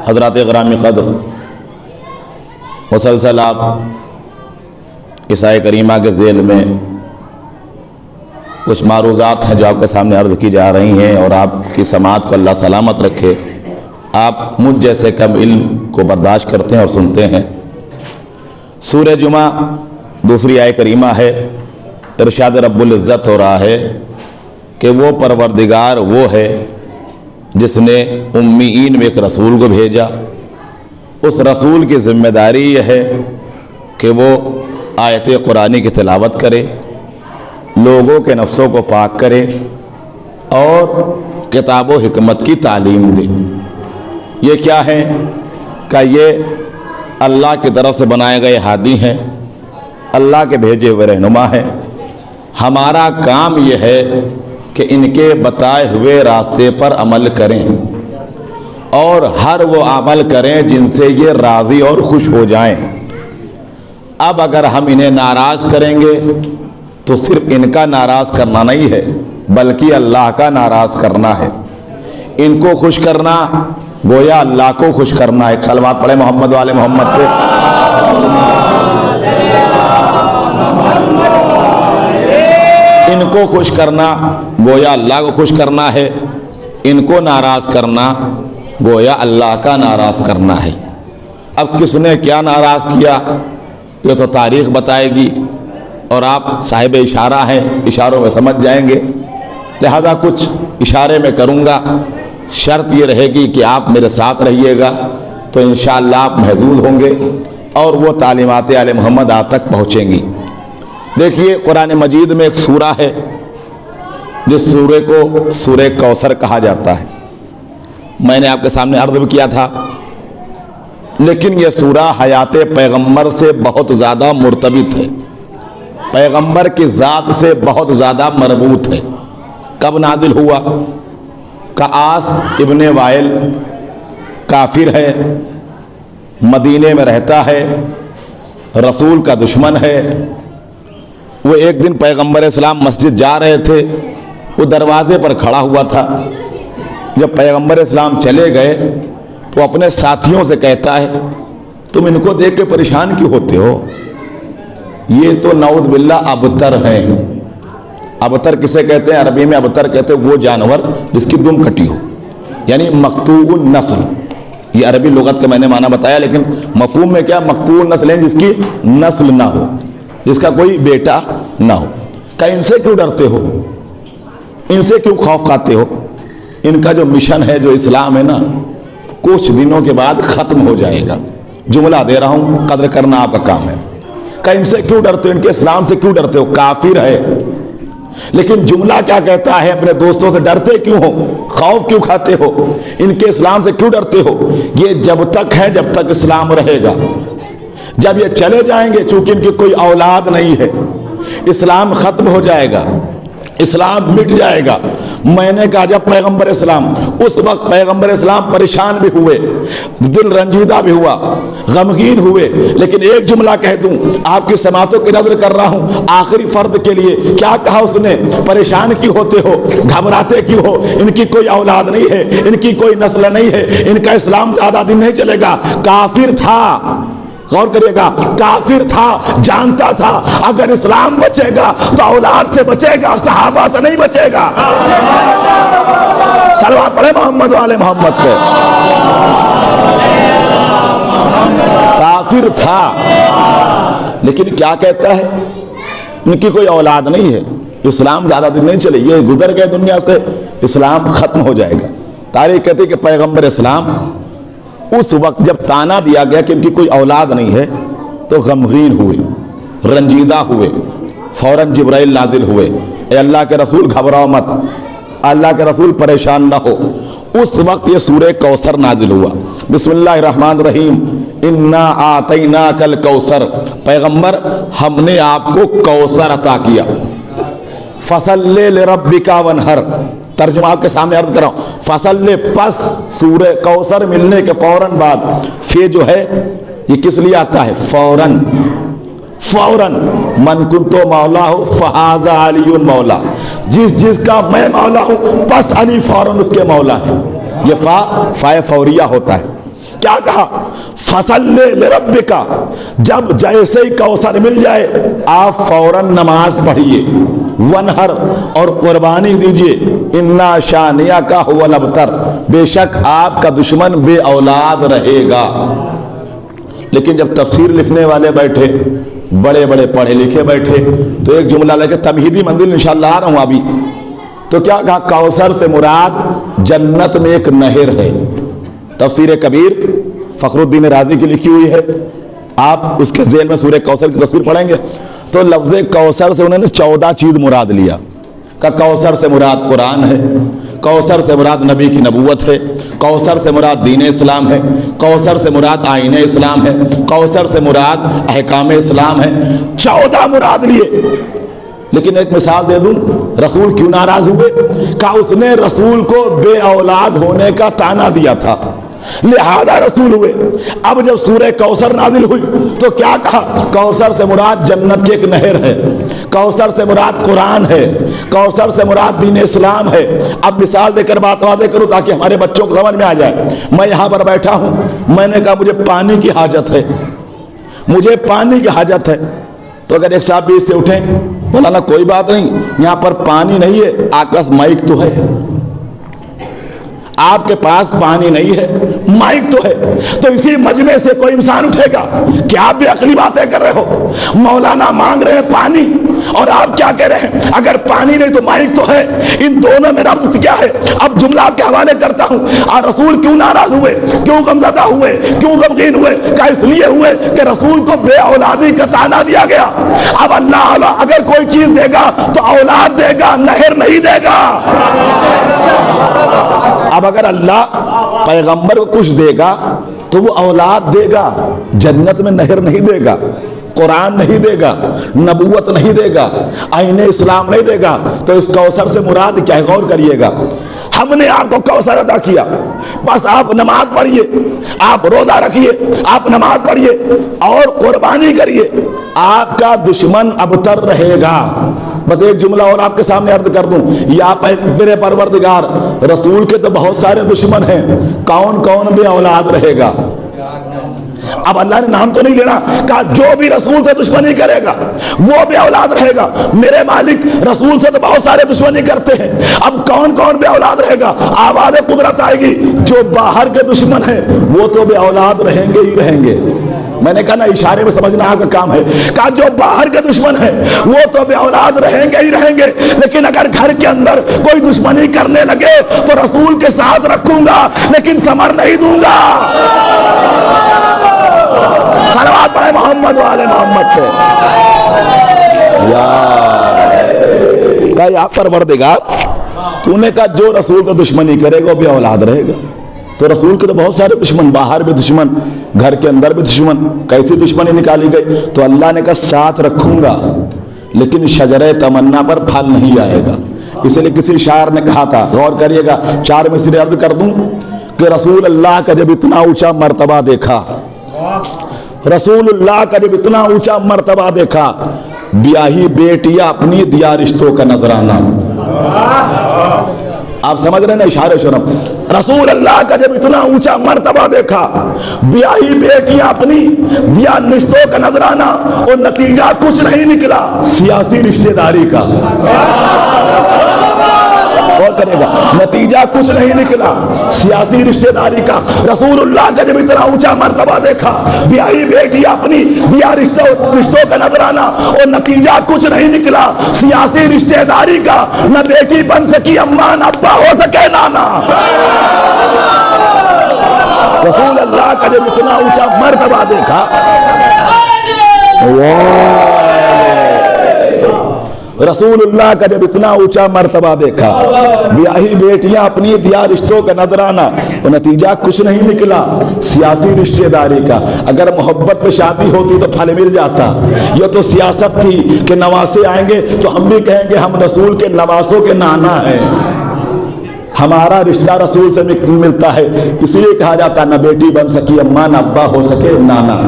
حضرات غرامی قدر، مسلسل آپ اس آیہ کریمہ کے ذیل میں کچھ معروضات ہیں جو آپ کے سامنے عرض کی جا رہی ہیں، اور آپ کی سماعت کو اللہ سلامت رکھے۔ آپ مجھ جیسے کم علم کو برداشت کرتے ہیں اور سنتے ہیں۔ سورہ جمعہ دوسری آیہ کریمہ ہے۔ ارشاد رب العزت ہو رہا ہے کہ وہ پروردگار وہ ہے جس نے امیین میں ایک رسول کو بھیجا۔ اس رسول کی ذمہ داری یہ ہے کہ وہ آیت قرآنی کی تلاوت کرے، لوگوں کے نفسوں کو پاک کرے اور کتاب و حکمت کی تعلیم دے۔ یہ کیا ہے کہ یہ اللہ کی طرف سے بنائے گئے ہادی ہیں، اللہ کے بھیجے ہوئے رہنما ہیں۔ ہمارا کام یہ ہے کہ ان کے بتائے ہوئے راستے پر عمل کریں اور ہر وہ عمل کریں جن سے یہ راضی اور خوش ہو جائیں۔ اب اگر ہم انہیں ناراض کریں گے تو صرف ان کا ناراض کرنا نہیں ہے بلکہ اللہ کا ناراض کرنا ہے۔ ان کو خوش کرنا گویا اللہ کو خوش کرنا ہے۔ ایک صلوات پڑھے محمد والے محمد پہ۔ ان کو خوش کرنا گویا اللہ کو خوش کرنا ہے، ان کو ناراض کرنا گویا اللہ کا ناراض کرنا ہے۔ اب کس نے کیا ناراض کیا یہ تو تاریخ بتائے گی، اور آپ صاحب اشارہ ہیں، اشاروں میں سمجھ جائیں گے، لہذا کچھ اشارے میں کروں گا۔ شرط یہ رہے گی کہ آپ میرے ساتھ رہیے گا تو انشاءاللہ آپ محظوظ ہوں گے اور وہ تعلیمات آل محمد آپ تک پہنچیں گی۔ دیکھیے قرآن مجید میں ایک سورہ ہے جس سورے کو سورہ کوثر کہا جاتا ہے۔ میں نے آپ کے سامنے عرض بھی کیا تھا، لیکن یہ سورہ حیات پیغمبر سے بہت زیادہ مرتبط ہے، پیغمبر کی ذات سے بہت زیادہ مربوط ہے۔ کب نازل ہوا؟ کعاص ابن وائل کافر ہے، مدینے میں رہتا ہے، رسول کا دشمن ہے۔ وہ ایک دن پیغمبر اسلام مسجد جا رہے تھے، وہ دروازے پر کھڑا ہوا تھا۔ جب پیغمبر اسلام چلے گئے تو اپنے ساتھیوں سے کہتا ہے تم ان کو دیکھ کے پریشان کیوں ہوتے ہو؟ یہ تو نعوذ باللہ ابتر ہیں۔ ابتر کسے کہتے ہیں؟ عربی میں ابتر کہتے ہیں وہ جانور جس کی دم کٹی ہو، یعنی مقطوع النسل۔ یہ عربی لغت کا میں نے معنی بتایا، لیکن مفہوم میں کیا؟ مقطوع النسل ہے جس کی نسل نہ ہو، جس کا کوئی بیٹا نہ ہو۔ کہ ان سے کیوں ڈرتے ہو؟ ان سے کیوں خوف کھاتے ہو؟ ان کا جو مشن ہے، جو اسلام ہے نا، کچھ دنوں کے بعد ختم ہو جائے گا۔ جملہ دے رہا ہوں، قدر کرنا آپ کا کام ہے۔ کہ ان سے کیوں ڈرتے ہو؟ ان کے اسلام سے کیوں ڈرتے ہو؟ کافر ہے، لیکن جملہ کیا کہتا ہے؟ اپنے دوستوں سے ڈرتے کیوں ہو؟ خوف کیوں کھاتے ہو؟ ان کے اسلام سے کیوں ڈرتے ہو؟ یہ جب تک ہے جب تک اسلام رہے گا۔ جب یہ چلے جائیں گے، چونکہ ان کی کوئی اولاد نہیں ہے، اسلام ختم ہو جائے گا، اسلام مٹ جائے گا۔ میں نے کہا جب پیغمبر اسلام، اس وقت پیغمبر اسلام پریشان بھی ہوئے، دل رنجیدہ بھی ہوا، غمگین ہوئے، لیکن ایک جملہ کہہ دوں، آپ کی سماعتوں کی نظر کر رہا ہوں، آخری فرد کے لیے کیا کہا اس نے؟ پریشان کیوں ہوتے ہو؟ گھبراتے کیوں ہو؟ ان کی کوئی اولاد نہیں ہے، ان کی کوئی نسل نہیں ہے، ان کا اسلام زیادہ دن نہیں چلے گا۔ کافر تھا، غور کریے گا، کافر تھا، جانتا تھا اگر اسلام بچے گا تو اولاد سے بچے گا، صحابہ سے نہیں بچے گا۔ صلوات پڑھے محمد والے محمد پہ۔ کافر تھا، لیکن کیا کہتا ہے؟ ان کی کوئی اولاد نہیں ہے، اسلام زیادہ دن نہیں چلے، یہ گزر گئے دنیا سے، اسلام ختم ہو جائے گا۔ تاریخ کہتی ہے کہ پیغمبر اسلام اس وقت جب تانا دیا گیا کہ ان کی کوئی اولاد نہیں ہے تو غمگین ہوئے، رنجیدہ ہوئے، فوراً جبرائیل نازل ہوئے، اے اللہ کے رسول گھبراؤ مت، اللہ کے رسول پریشان نہ ہو۔ اس وقت یہ سورہ کوثر نازل ہوا۔ بسم اللہ الرحمن الرحیم، انا آتیناک الکوثر، پیغمبر ہم نے آپ کو کوثر عطا کیا۔ فصلی لربک وانحر، ترجمہ آپ کے سامنے عرض کر رہا ہوں۔ فصل پس سورہ کوثر ملنے کے فوراً بعد، فی جو ہے یہ کس لیے آتا ہے؟ فوراً، فوراً، من کنتو مولا ہو فہذا علی مولا، جس کا میں مولا ہوں پس علی فوراً اس کے مولا ہے۔ یہ فائے فوریہ ہوتا ہے۔ کیا کہا؟ فصل لربک، جب جیسے ہی کوثر مل جائے آپ فوراً نماز پڑھیے، ونہر اور قربانی دیجئے، انا شانیہ کا هو الابتر، بے شک آپ کا دشمن بے اولاد رہے گا۔ لیکن جب تفسیر لکھنے والے بیٹھے، بڑے بڑے پڑھے لکھے بیٹھے، تو ایک جملہ لے کے تمہیدی منزل انشاءاللہ آ رہا ہوں ابھی، تو کیا کہا؟ کوثر سے مراد جنت میں ایک نہر ہے۔ تفسیر کبیر فخر الدین رازی کی لکھی ہوئی ہے، آپ اس کے ذیل میں سورہ کوثر کی تفسیر پڑھیں گے تو لفظ کوثر سے انہوں نے 14 چیز مراد لیا کہ کوثر سے مراد قرآن ہے، کوثر سے مراد نبی کی نبوت ہے، کوثر سے مراد دین اسلام ہے، کوثر سے مراد آئین اسلام ہے، کوثر سے مراد احکام اسلام ہے، 14 مراد لیے۔ لیکن ایک مثال دے دوں، رسول کیوں ناراض ہوئے؟ کہ اس نے رسول کو بے اولاد ہونے کا طعنہ دیا تھا، لہذا رسول ہوئے۔ اب جب سورہ کوثر نازل ہوئی تو کیا کہا؟ کوثر سے مراد جنت کی ایک نہر ہے، کوثر سے مراد قرآن ہے، کوثر سے مراد دین اسلام ہے۔ اب مثال دے کر بات واضح کروں تاکہ ہمارے بچوں کو سمجھ میں آ جائے۔ میں یہاں پر بیٹھا ہوں، میں نے کہا مجھے پانی کی حاجت ہے، مجھے پانی کی حاجت ہے، تو اگر ایک صاحب بھی اس سے اٹھیں، بولا نا کوئی بات نہیں، یہاں پر پانی نہیں ہے، آپ کے پاس مائک تو ہے، آپ کے پاس پانی نہیں ہے، مائک تو ہے۔ تو اسی مجمع سے کوئی انسان اٹھے گا کہ آپ بھی عقلی باتیں کر رہے ہو، مولانا مانگ رہے ہیں پانی اور آپ کیا کہہ رہے ہیں؟ اگر پانی نہیں تو مائک تو ہے، ان دونوں میں ربط کیا ہے؟ اب جملہ آپ کے حوالے کرتا ہوں۔ اور رسول کیوں ناراض ہوئے، کیوں غمزدہ ہوئے، کیوں غمگین ہوئے؟ کہ اس لیے ہوئے کہ رسول کو بے اولادی کا طعنہ دیا گیا۔ اب اللہ اگر کوئی چیز دے گا تو اولاد دے گا، نہر نہیں دے گا۔ اب اگر اللہ پیغمبر کو کچھ دے گا تو وہ اولاد دے گا، جنت میں نہر نہیں دے گا، قرآن نہیں دے گا، نبوت نہیں دے گا، آئین اسلام نہیں دے گا۔ تو اس کوثر سے مراد کیا ہے؟ غور کریے گا۔ ہم نے آپ کو کوثر عطا کیا، بس آپ نماز پڑھیے، آپ روزہ رکھیے، آپ نماز پڑھیے اور قربانی کریے، آپ کا دشمن ابتر رہے گا۔ بس ایک جملہ اور آپ کے سامنے عرض کر دوں، یا میرے پروردگار، رسول کے تو بہت سارے دشمن ہیں، کون کون بے اولاد رہے گا؟ اب اللہ نے نام تو نہیں لینا، کہا جو بھی رسول سے دشمنی کرے گا وہ بے اولاد رہے گا۔ میرے مالک رسول سے تو بہت سارے دشمنی کرتے ہیں، اب کون کون بے اولاد رہے گا؟ آواز قدرت آئے گی، جو باہر کے دشمن ہیں وہ تو بے اولاد رہیں گے ہی رہیں گے۔ میں نے کہا نا اشارے میں سمجھنا آپ کا کام ہے، کہا جو باہر کے دشمن ہیں وہ تو بے اولاد رہیں گے ہی رہیں گے، لیکن اگر گھر کے اندر کوئی دشمنی کرنے لگے تو رسول کے ساتھ رکھوں گا لیکن ثمر نہیں دوں گا۔ صلوات پڑھے محمد والے محمد پہ۔ یا پروردگار، تو نے کہا جو رسول تو دشمنی کرے گا وہ بے اولاد رہے گا، تو رسول کے تو بہت سارے دشمن، باہر بھی دشمن، گھر کے اندر بھی دشمن، کیسی دشمنی نکالی گئی؟ تو اللہ نے کہا ساتھ رکھوں گا لیکن شجرہ تمنا پر پھل نہیں آئے گا۔ اس لیے کسی شاعر نے کہا تھا، غور کریے گا، 4 میں سے عرض کر دوں کہ رسول اللہ کا جب اتنا اونچا مرتبہ دیکھا، رسول اللہ کا جب اتنا اونچا مرتبہ دیکھا، بیاہی بیٹیاں اپنی دیا رشتوں کا نذرانہ۔ آپ سمجھ رہے ہیں نا اشارے شرم؟ رسول اللہ کا جب اتنا اونچا مرتبہ دیکھا، بیاہی بیٹیاں اپنی دیا رشتوں کا نذرانہ، اور نتیجہ کچھ نہیں نکلا سیاسی رشتہ داری کا۔ غور کرے گا، نتیجہ کچھ نہیں نکلا سیاسی رشتہ داری کا۔ رسول اللہ کا جب اتنا اونچا مرتبہ دیکھا، بیاہی بیٹی اپنی دیا رشتوں کا نذرانہ، اور نتیجہ کچھ نہیں نکلا سیاسی رشتہ داری کا۔ نہ بیٹی بن سکی اماں، نہ ابا ہو سکے نانا۔ رسول اللہ کا جب اتنا اونچا مرتبہ دیکھا، رسول اللہ کا جب اتنا اونچا مرتبہ دیکھا، بیاہی بیٹیاں اپنی دیا رشتوں کا نذرانہ، اور نتیجہ کچھ نہیں نکلا سیاسی رشتہ داری کا۔ اگر محبت میں شادی ہوتی تو پھل مل جاتا، یہ تو سیاست تھی کہ نواسے آئیں گے تو ہم بھی کہیں گے ہم رسول کے نواسوں کے نانا ہیں، ہمارا رشتہ رسول سے ملتا ہے، اس لیے کہا جاتا نہ بیٹی بن سکی اماں، نہ ابا ہو سکے نانا۔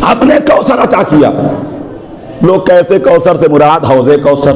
آپ نے کوثر عطا کیا، لوگ کیسے کوثر سے مراد حوض کوثر،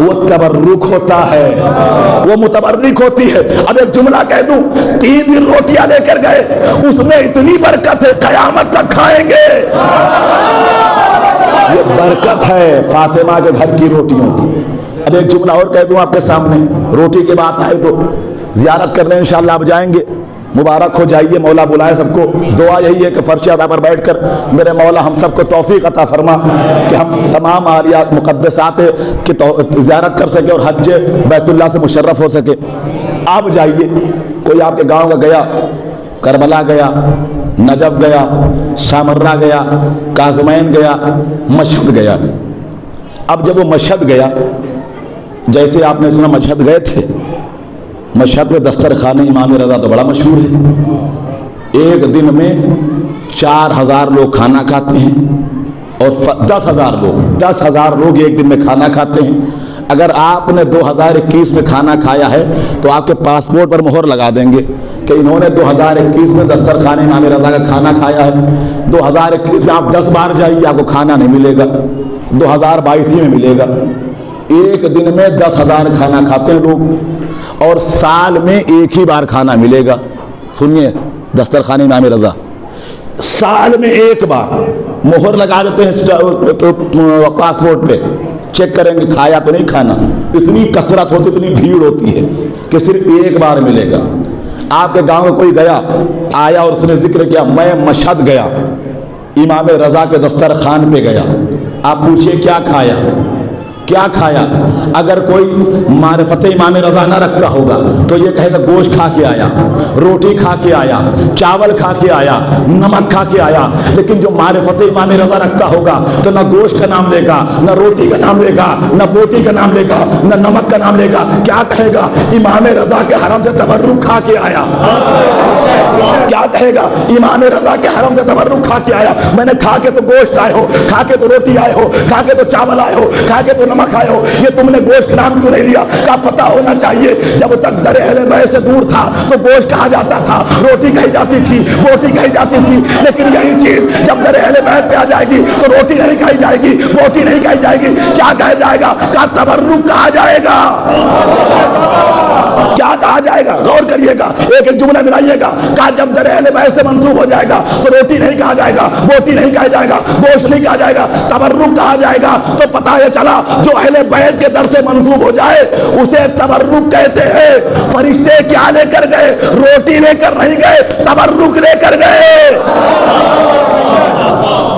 وہ تبرک ہوتا ہے، وہ متبرک ہوتی ہے۔ اب ایک جملہ کہہ دوں، 3 دن روٹیاں لے کر گئے، اس میں اتنی برکت ہے قیامت تک کھائیں گے۔ یہ برکت ہے فاطمہ کے گھر کی روٹیوں کی۔ اب ایک جملہ اور کہہ دوں آپ کے سامنے، روٹی کی بات آئے تو زیارت کرنے انشاءاللہ آپ جائیں گے، مبارک ہو جائیے، مولا بلائے سب کو۔ دعا یہی ہے کہ فرش ادا پر بیٹھ کر میرے مولا ہم سب کو توفیق عطا فرما کہ ہم تمام آلیات مقدسات کی زیارت کر سکے اور حج بیت اللہ سے مشرف ہو سکے۔ آپ جائیے، کوئی آپ کے گاؤں کا گیا، کربلا گیا، نجف گیا، سامرہ گیا، کاظمین گیا، مشہد گیا۔ اب جب وہ مشہد گیا، جیسے آپ نے سنا مشہد گئے تھے، مشہد میں دسترخوان امام رضا تو بڑا مشہور ہے، ایک دن میں 4000 لوگ کھانا کھاتے ہیں اور 10,000 لوگ ایک دن میں کھانا کھاتے ہیں۔ اگر آپ نے 2021 میں کھانا کھایا ہے تو آپ کے پاسپورٹ پر مہر لگا دیں گے کہ انہوں نے 2021 میں دسترخوان امام رضا کا کھانا کھایا ہے۔ 2021 میں آپ 10 بار جائیے، آپ کو کھانا نہیں ملے گا، 2022 میں ملے گا۔ ایک دن میں 10,000 کھانا کھاتے ہیں لوگ، اور سال میں ایک ہی بار کھانا ملے گا۔ سنیے، دسترخوان امام رضا سال میں ایک بار مہر لگا دیتے ہیں پاسپورٹ پہ، چیک کریں گے کھایا تو نہیں کھانا۔ اتنی کثرت ہوتی، اتنی بھیڑ ہوتی ہے کہ صرف ایک بار ملے گا۔ آپ کے گاؤں میں کوئی گیا، آیا اور اس نے ذکر کیا میں مشہد گیا، امام رضا کے دسترخوان پہ گیا، آپ پوچھئے کیا کھایا؟ کیا کھایا؟ اگر کوئی معرفت امام رضا نہ رکھتا ہوگا تو یہ کہے گا گوشت کھا کے آیا، روٹی کھا کے آیا، چاول کھا کے آیا، نمک کھا کے آیا۔ لیکن جو معرفت امام رضا رکھتا ہوگا تو نہ گوشت کا نام لے گا، نہ روٹی کا نام لے گا، نہ بوٹی کا نام لے گا، نہ نمک کا نام لے گا۔ کیا کہے گا؟ امام رضا کے حرم سے تبرک کھا کے آیا۔ کیا کہے گا؟ امام رضا کے حرم سے تبرک کھا کے آیا۔ میں نے کھا کے تو گوشت آئے ہو، کھا کے تو روٹی آئے ہو، کھا کے تو چاول آئے ہو، کھا کے تو نمک آئے ہو، یہ تم نے گوشت کا نام کیوں نہیں لیا؟ کا پتہ ہونا چاہیے جب تک در اہل بیت سے دور تھا تو گوشت کہا جاتا تھا، روٹی کہی جاتی تھی، بوٹی کہی جاتی تھی۔ لیکن یہی چیز جب در اہل بیت پہ آ جائے گی تو روٹی نہیں کہی جائے گی، بوٹی نہیں کہی جائے گی، کیا کہا جائے گا؟ کا تبرک کہا جائے گا۔ کیا کہا جائے گا؟ غور کریے گا، ایک ایک جملہ ملائیے گا۔ کہا جب در اہل بیت سے منسوب ہو جائے گا تو روٹی نہیں کہا جائے گا، بوٹی نہیں کہا جائے گا، گوشت نہیں کہا جائے گا، تبرک کہا جائے گا۔ تو پتہ یہ چلا جو اہل بیت کے در سے منسوب ہو جائے اسے تبرک کہتے ہیں۔ فرشتے کیا لے کر گئے؟ روٹی لے کر نہیں گئے، تبرک لے کر گئے۔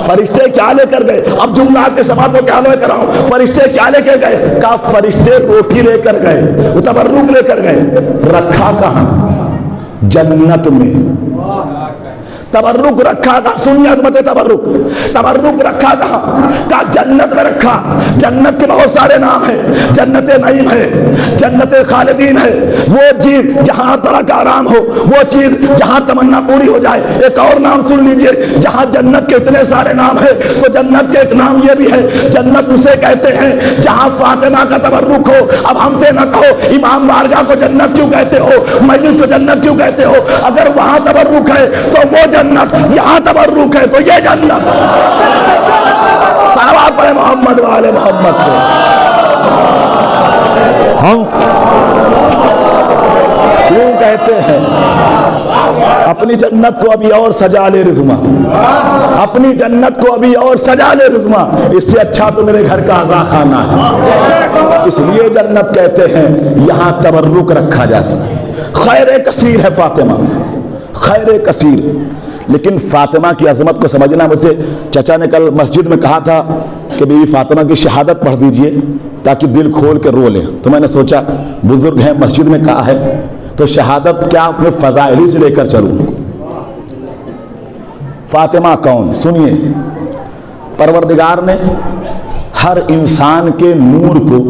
فرشتے کیا لے کر گئے؟ اب جملہ آپ کے سماعتوں کے حوالے کر رہا ہوں۔ فرشتے کیا لے کر گئے؟ کہا فرشتے روٹی لے کر گئے، وہ تبرک لے کر گئے۔ رکھا کہاں؟ جنت میں۔ تبرک رکھا کہاں؟ سنیے عظمت تبرک۔ تبرک رکھا کہاں؟ کہا جنت میں رکھا۔ جنت کے بہت سارے نام ہیں، جنت نعیم ہے، جنت خالدین ہے، وہ چیز جہاں ہر طرح کا آرام ہو، وہ چیز جہاں تمنا پوری ہو جائے۔ ایک اور نام سن لیجئے، جہاں جنت کے اتنے سارے نام ہیں تو جنت کے ایک نام یہ بھی ہے، جنت اسے کہتے ہیں جہاں فاطمہ کا تبرک ہو۔ اب ہم سے نہ کہو امام بارگاہ کو جنت کیوں کہتے ہو، مجلس کو جنت کیوں کہتے ہو؟ اگر وہاں تبرک ہے تو وہ جنت، یہاں تبرک ہے تو یہ جنت۔ صلوات پڑھے محمد والے محمد کو۔ ہم کیوں کہتے ہیں اپنی جنت کو ابھی اور سجا لے رضما، اپنی جنت کو ابھی اور سجا لے رضما، اس سے اچھا تو میرے گھر کا عزا خانہ ہے۔ اس لیے جنت کہتے ہیں یہاں تبرک رکھا جاتا ہے۔ خیر کثیر ہے فاطمہ، خیر کثیر۔ لیکن فاطمہ کی عظمت کو سمجھنا، مجھ سے چچا نے کل مسجد میں کہا تھا کہ بیوی فاطمہ کی شہادت پڑھ دیجئے تاکہ دل کھول کے رو لیں۔ تو میں نے سوچا بزرگ ہیں، مسجد میں کہا ہے تو شہادت کیا اس میں فضائلی سے لے کر چلوں۔ فاطمہ کون؟ سنیے، پروردگار نے ہر انسان کے نور کو،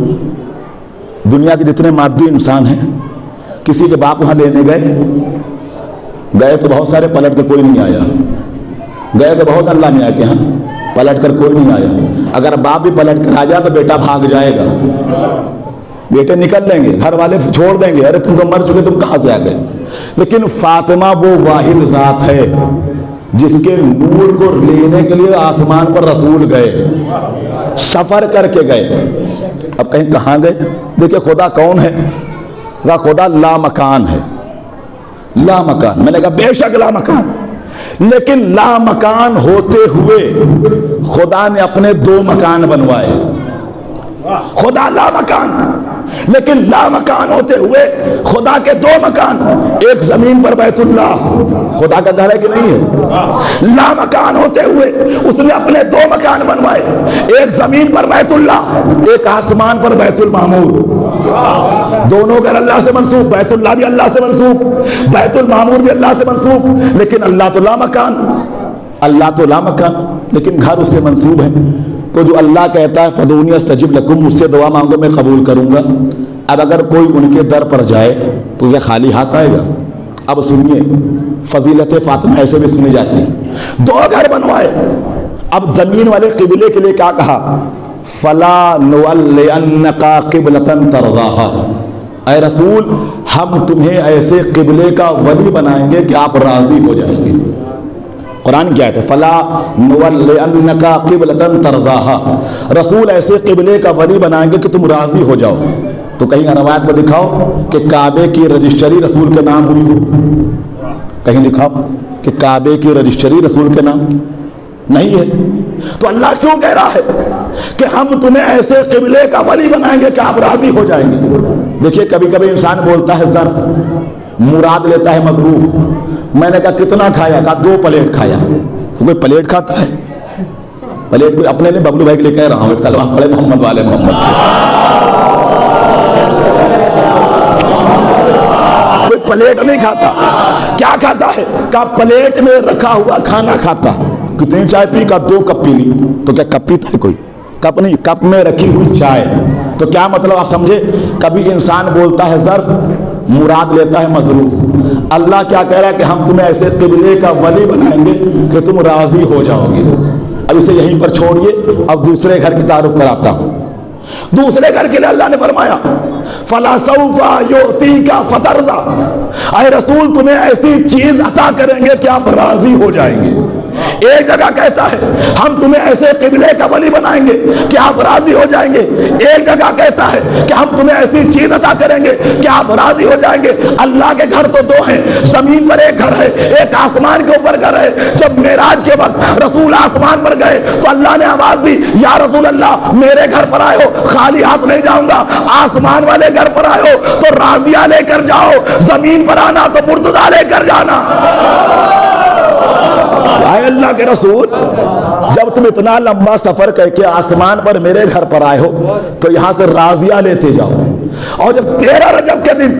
دنیا کے جتنے مادی انسان ہیں، کسی کے باپ وہاں لینے گئے تو بہت سارے پلٹ کے کوئی نہیں آیا، گئے تو بہت اللہ میاں کے ہاں، پلٹ کر کوئی نہیں آیا۔ اگر باپ بھی پلٹ کر آ جائے تو بیٹا بھاگ جائے گا، بیٹے نکل لیں گے، گھر والے چھوڑ دیں گے، ارے تم تو مر چکے، تم کہاں سے آ گئے۔ لیکن فاطمہ وہ واحد ذات ہے جس کے نور کو لینے کے لیے آسمان پر رسول گئے، سفر کر کے گئے۔ اب کہیں کہاں گئے؟ دیکھیں خدا کون ہے؟ کہا خدا لا مکان ہے، لا مکان۔ میں نے کہا بے شک لا مکان، لیکن لا مکان ہوتے ہوئے خدا نے اپنے دو مکان بنوائے۔ خدا لا مکان، لیکن لا مکان ہوتے ہوئے خدا کے دو مکان، ایک زمین پر بیت اللہ، خدا کا گھر ہے کہ نہیں ہے؟ لا مکان ہوتے ہوئے اس نے اپنے دو مکان بنوائے، ایک زمین پر بیت اللہ، ایک آسمان پر بیت المعمور۔ دونوں گھر اللہ سے منسوب، بیت اللہ بھی اللہ سے منسوب، بیت المعمور بھی اللہ سے منسوب، لیکن اللہ تو لا مکان، اللہ تو لا مکان، لیکن گھر اس سے منسوب ہے۔ تو جو اللہ کہتا ہے فدعونی استجب لکم، مجھ سے دعا مانگو میں قبول کروں گا، اب اگر کوئی ان کے در پر جائے تو یہ خالی ہاتھ آئے گا؟ اب سنیے، فضیلت فاطمہ ایسے بھی سنی جاتی ہے۔ دو گھر بنوائے، اب زمین والے قبلے کے لیے کیا کہا؟ فلا نولینک قبلۃ ترضاها، اے رسول ہم تمہیں ایسے قبلے کا ولی بنائیں گے کہ آپ راضی ہو جائیں گے۔ قرآن کیا ہے؟ فلا نولینک قبلۃ ترضاها، رسول ایسے قبلے کا ولی بنائیں گے کہ تم راضی ہو جاؤ۔ تو کہیں روایت میں دکھاؤ کہ کعبے کی رجسٹری رسول کے نام ہوئی ہو، کہیں دکھاؤ کہ کعبے کی رجسٹری رسول کے نام نہیں ہے۔ تو اللہ کیوں کہہ رہا ہے کہ ہم تمہیں ایسے قبلے کا ولی بنائیں گے کہ آپ راضی ہو جائیں گے؟ دیکھیے کبھی کبھی انسان بولتا ہے ظرف، مراد لیتا ہے مظروف۔ میں نے کہا کتنا کھایا؟ کہا 2 پلیٹ کھایا۔ تو کوئی پلیٹ کھاتا ہے؟ پلیٹ کوئی اپنے لیے، ببلو بھائی کے لیے کہہ رہا ہوں، ایک سال پڑھے محمد والے محمد، کوئی پلیٹ نہیں کھاتا۔ کیا کھاتا ہے؟ کہا پلیٹ میں رکھا ہوا کھانا کھاتا۔ کتنی چائے پی؟ کا 2 کپ پی لی۔ تو کیا کپ پیتا ہے کوئی؟ کپ نہیں، کپ میں رکھی ہوئی چائے۔ تو کیا مطلب آپ سمجھے؟ کبھی انسان بولتا ہے ظرف، مراد لیتا ہے مظروف۔ اللہ کیا کہہ رہا ہے کہ ہم تمہیں ایسے قبلے کا ولی بنائیں گے کہ تم راضی ہو جاؤ گے۔ اب اسے یہیں پر چھوڑیے، اب دوسرے گھر کی تعارف کراتا ہوں۔ دوسرے گھر کے لیے اللہ نے فرمایا فَلَا سَوْفَ يُعْتِيكَ فَتَرْضَىٰ، اے رسول تمہیں ایسی چیز عطا کریں گے کہ آپ راضی ہو جائیں گے۔ ایک جگہ کہتا ہے ہم تمہیں ایسے قبلے کا ولی بنائیں گے کہ آپ راضی ہو جائیں گے، ایک جگہ کہتا ہے کہ ہم تمہیں ایسی چیز عطا کریں گے کہ آپ راضی ہو جائیں گے۔ اللہ کے گھر تو 2 ہیں، زمین پر ایک گھر ہے، ایک آسمان کے اوپر گھر ہے۔ جب معراج کے وقت رسول آسمان پر گئے تو اللہ نے آواز دی یا رسول اللہ میرے گھر پر آئے ہو، خالی ہاتھ نہیں جاؤں گا، آسمان والے گھر پر آئے ہو تو راضیہ لے کر جاؤ، زمین پر آنا تو مرتضیٰ لے کر جانا۔ اے اللہ کے رسول جب تم اتنا لمبا سفر کر کے آسمان پر میرے گھر پر آئے ہو تو یہاں سے راضیہ لیتے جاؤ، اور جب 13 رجب کے دن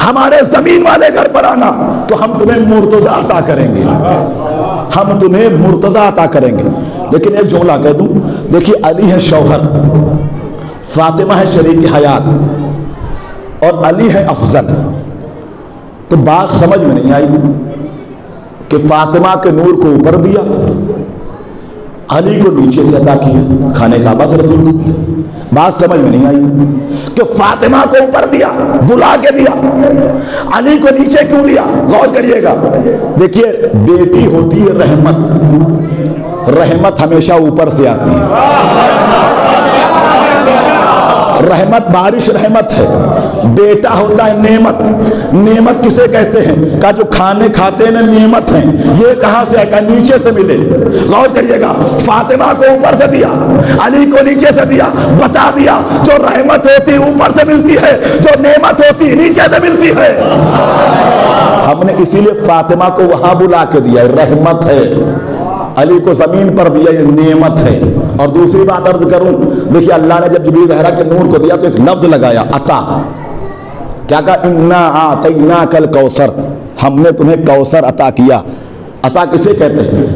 ہمارے زمین والے گھر پر آنا تو ہم تمہیں مرتضیٰ عطا کریں گے، ہم تمہیں مرتضیٰ عطا کریں گے۔ لیکن ایک جملہ کہہ دوں، دیکھیے علی ہے شوہر، فاطمہ ہے شریک حیات، اور علی ہے افضل۔ تو بات سمجھ میں نہیں آئی کہ فاطمہ کے نور کو اوپر دیا، علی کو نیچے سے عطا کیا، کھانے کا بس رسول کو۔ بات سمجھ میں نہیں آئی کہ فاطمہ کو اوپر دیا، بلا کے دیا، علی کو نیچے کیوں دیا؟ غور کریے گا۔ دیکھیے بیٹی ہوتی ہے رحمت، رحمت ہمیشہ اوپر سے آتی ہے، رحمت بارش رحمت ہے، بیٹا ہوتا ہے نعمت، نعمت کسے کہتے ہیں؟ کہا جو کھانے کھاتے ہیں نعمت ہیں، یہ کہاں سے ہے؟ کہا نیچے سے ملے۔ غور کریے گا، فاطمہ کو اوپر سے دیا، علی کو نیچے سے دیا، بتا دیا جو رحمت ہوتی اوپر سے ملتی ہے، جو نعمت ہوتی نیچے سے ملتی ہے۔ ہم نے اسی لیے فاطمہ کو وہاں بلا کے دیا، رحمت ہے، علی کو زمین پر دیا، یہ نعمت ہے۔ اور دوسری بات عرض کروں، دیکھیے اللہ نے جب جبریل زہرا کے نور کو دیا تو ایک لفظ لگایا عطا، کیا کہا؟ انا اعطیناک الکوثر، ہم نے تمہیں کوثر عطا کیا۔ عطا کسے کہتے ہیں؟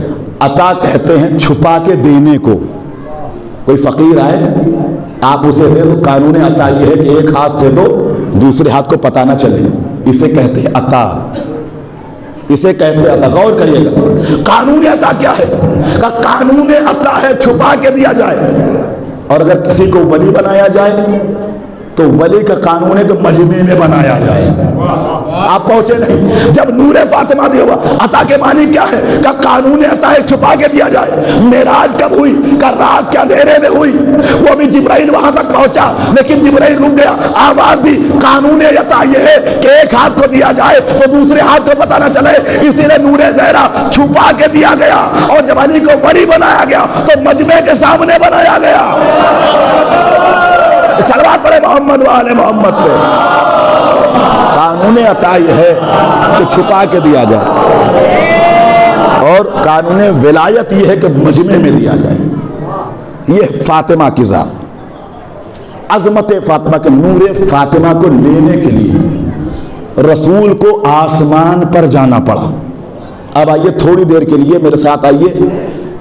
عطا کہتے ہیں چھپا کے دینے کو۔ کوئی فقیر آئے آپ اسے دیں تو قانون عطا یہ ہے کہ ایک ہاتھ سے دو، دوسرے ہاتھ کو پتہ نہ چلے، اسے کہتے ہیں عطا، اسے کہتے ہیں عطا۔ غور کریے گا قانون عطا کیا ہے؟ کہ قانون عطا ہے چھپا کے دیا جائے، اور اگر کسی کو ولی بنایا جائے تو ولی کا قانون ہے کہ مجمع میں بنایا جائے۔ آپ پہنچے نہیں. جب نور فاطمہ دیا ہوا, عطا کے معنی کیا ہے کہ قانون عطا ہے چھپا کے دیا جائے. معراج کب ہوئی کہ رات کے اندھیرے میں ہوئی. وہ بھی جبرائیل وہاں تک پہنچا لیکن جبرائیل رک گیا, آواز دی. قانون عطا یہ ہے کہ ایک ہاتھ کو دیا جائے تو دوسرے ہاتھ کو پتہ نہ چلے, اسی لیے نور زہرا چھپا کے دیا گیا. اور جب علی کو ولی بنایا گیا تو مجمع کے سامنے بنایا گیا. صلوات پڑھے محمد و آل محمد پہ. قانون عطا یہ ہے کہ چھپا کے دیا جائے, اور قانون ولایت یہ ہے کہ مجمع میں دیا جائے. یہ فاطمہ کی ذات, عظمت فاطمہ کے نور فاطمہ کو لینے کے لیے رسول کو آسمان پر جانا پڑا. اب آئیے تھوڑی دیر کے لیے میرے ساتھ آئیے,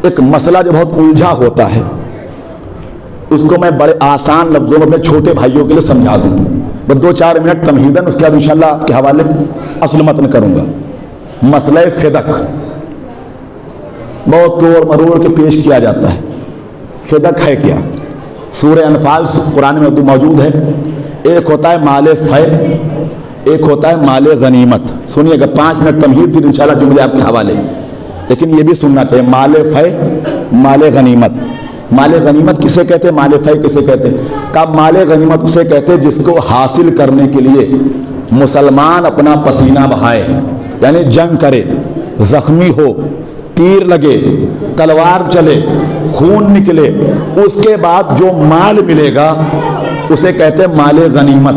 ایک مسئلہ جو بہت الجھا ہوتا ہے اس کو میں بڑے آسان لفظوں میں اپنے چھوٹے بھائیوں کے لیے سمجھا دوں. بس 2-4 منٹ تمہیدن, اس کے بعد انشاءاللہ آپ کے حوالے اصل متن کروں گا. مسئلہ فدق بہت توڑ مروڑ کے پیش کیا جاتا ہے. فدق ہے کیا؟ سورہ انفال قرآن میں موجود ہے. ایک ہوتا ہے مال فے, ایک ہوتا ہے مال غنیمت. سنیے گا 5 منٹ تمہید, پھر انشاءاللہ جملے آپ کے حوالے. لیکن یہ بھی سننا چاہیے, مال فے, مال غنیمت. مال غنیمت کسے کہتے ہیں, مال فے کسے کہتے ہیں؟ کہ مال غنیمت اسے کہتے ہیں جس کو حاصل کرنے کے لیے مسلمان اپنا پسینہ بہائے, یعنی جنگ کرے, زخمی ہو, تیر لگے, تلوار چلے, خون نکلے, اس کے بعد جو مال ملے گا اسے کہتے ہیں مال غنیمت.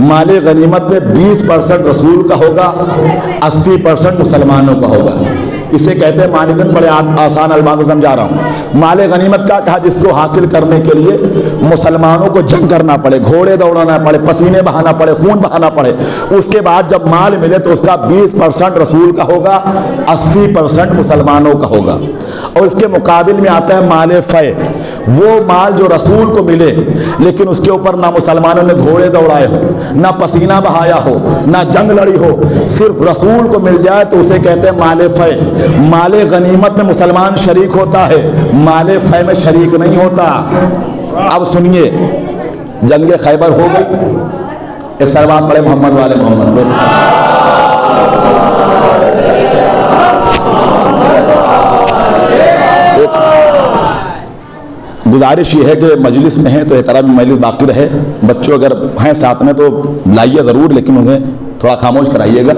مال غنیمت میں 20% رسول کا ہوگا, 80% مسلمانوں کا ہوگا. اسے کہتے ہیں مالکن. بڑے آسان الفاظ میں سمجھا رہا ہوں. مال غنیمت کا کہا جس کو حاصل کرنے کے لیے مسلمانوں کو جنگ کرنا پڑے, گھوڑے دوڑانا پڑے, پسینے بہانا پڑے, خون بہانا پڑے. اس کے بعد جب مال ملے تو اس کا 20% رسول کا ہوگا, 80% مسلمانوں کا ہوگا. اور اس کے مقابل میں آتا ہے مال فے, وہ مال جو رسول کو ملے لیکن اس کے اوپر نہ مسلمانوں نے گھوڑے دوڑائے ہو, نہ پسینہ بہایا ہو, نہ جنگ لڑی ہو, صرف رسول کو مل جائے تو اسے کہتے ہیں مال فے. مال غنیمت میں مسلمان شریک ہوتا ہے, مال فے میں شریک نہیں ہوتا. اب سنیے, جنگ خیبر ہو گئی. ایک صلوات پڑھے محمد والے محمد پہ. گزارش یہ ہے کہ مجلس میں ہیں تو احترام مجلس باقی رہے. بچوں اگر ہیں ساتھ میں تو لائیے ضرور, لیکن انہیں تھوڑا خاموش کرائیے گا.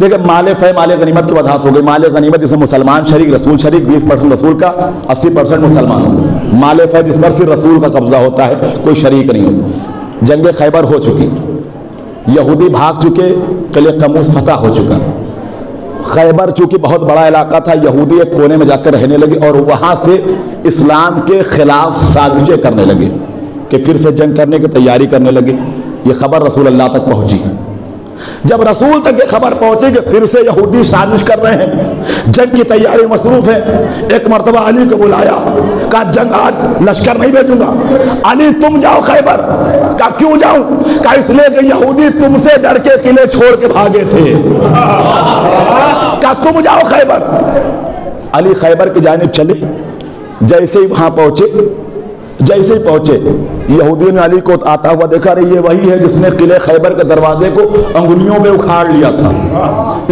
دیکھیں, مال فے مال غنیمت کی وضاحت ہو گئی. مال غنیمت جس میں مسلمان شریک, رسول شریک, 20% رسول کا, 80% مسلمانوں کا. مال فے جس پر صرف رسول کا قبضہ ہوتا ہے, کوئی شریک نہیں ہوتا. جنگ خیبر ہو چکی, یہودی بھاگ چکے, قلعہ قموس فتح ہو چکا. خیبر چونکہ بہت بڑا علاقہ تھا, یہودی ایک کونے میں جا کر رہنے لگے اور وہاں سے اسلام کے خلاف سازشیں کرنے لگے کہ پھر سے جنگ کرنے کی تیاری کرنے لگے. یہ خبر رسول اللہ تک پہنچی. جب رسول تک یہ خبر پہنچی کہ پھر سے یہودی سازش کر رہے ہیں, جنگ کی تیاری مصروف ہے, ایک مرتبہ علی کو بلایا, کہا جنگ آج لشکر نہیں بھیجوں گا, علی تم جاؤ خیبر. کہا کیوں جاؤں؟ کہا اس لیے کہ یہودی تم سے ڈر کے قلعے چھوڑ کے بھاگے تھے. کہا تم جاؤ خیبر. علی خیبر کی جانب چلے. جیسے ہی وہاں پہنچے یہودیوں نے علی کو آتا ہوا دیکھا, رہے یہ وہی ہے جس نے قلعہ خیبر کے دروازے کو انگلیوں میں اکھاڑ لیا تھا,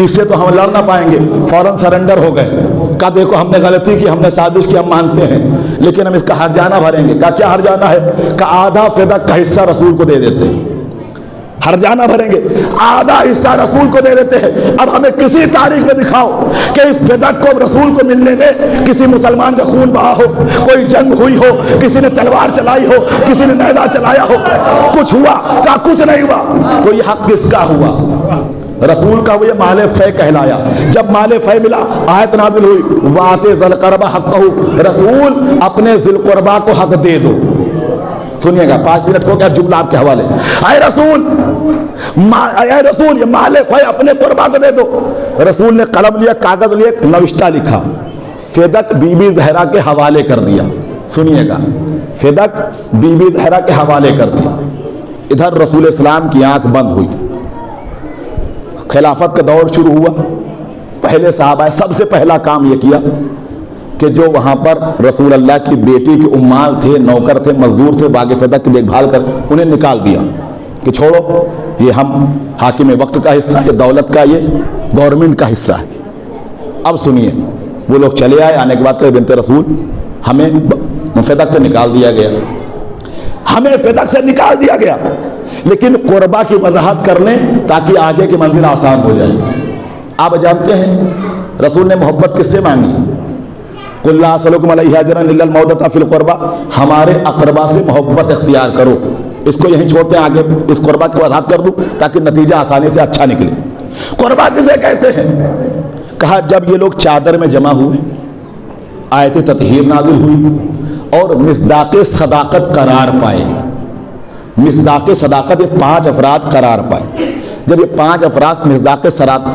اس سے تو ہم لڑ نہ پائیں گے. فوراً سرنڈر ہو گئے. کہا دیکھو ہم نے غلطی کی, ہم نے سازش کی, ہم مانتے ہیں, لیکن ہم اس کا ہرجانہ بھریں گے. کہا کیا ہرجانہ ہے؟ کہا آدھا فدق کا حصہ رسول کو دے دیتے ہیں. ہرجانہ بھریں گے, آدھا حصہ رسول کو دے دیتے ہیں. اب ہمیں کسی تاریخ میں دکھاؤ کہ اس فدق کو رسول کو ملنے میں کسی مسلمان کا خون بہا ہو, کوئی جنگ ہوئی ہو, کسی نے تلوار چلائی ہو, کسی نے نیزہ چلایا ہو, کچھ ہوا؟ کہا کچھ نہیں ہوا. تو یہ حق کس کا ہوا؟ رسول کا. وہ یہ مال فے کہلایا. جب مال فے ملا, آیت نازل ہوئی, وَآتِ ذِی الْقُرْبَىٰ حَقَّهُ, رسول اپنے ذی القربہ کو حق دے دو. سنیے گا, 5 منٹ ہو گیا, جملہ آپ کے حوالے. اے رسول یہ مال فے اپنے قربہ کو دے دو. رسول نے قلم لیا, کاغذ لیا, نوشتہ لکھا, فدق بی بی زہرا کے حوالے کر دیا. سنیے گا, فدق بی بی زہرا کے حوالے کر دیا. ادھر رسول اسلام کی آنکھ بند ہوئی. خلافت کا دور شروع ہوا. پہلے صحابہ سب سے پہلا کام یہ کیا کہ جو وہاں پر رسول اللہ کی بیٹی کے عمال تھے, نوکر تھے, مزدور تھے, باغ فدق کی دیکھ بھال کر انہیں نکال دیا کہ چھوڑو, یہ ہم حاکم وقت کا حصہ ہے، دولت کا یہ گورنمنٹ کا حصہ ہے۔ اب سنیے، وہ لوگ چلے آئے، آنے کے بعد کہ بنت رسول ہمیں فدق سے نکال دیا گیا، ہمیں فدق سے نکال دیا گیا، لیکن قربا کی وضاحت کر لیں تاکہ آگے کی منزل آسان ہو جائے۔ آپ جانتے ہیں رسول نے محبت کس سے مانگی؟ قل لا اسألکم علیہ اجرا الا المودۃ فی القربى، ہمارے اقربا سے محبت اختیار کرو۔ اس کو یہیں چھوڑتے ہیں، آگے اس قربا کی وضاحت کر دوں تاکہ نتیجہ آسانی سے اچھا نکلے۔ قربا کسے کہتے ہیں؟ کہا جب یہ لوگ چادر میں جمع ہوئے، آیت تطہیر نازل ہوئی اور مصداق صداقت قرار پائے، مصداق صداقت یہ 5 افراد قرار پائے۔ جب یہ 5 افراد مصداق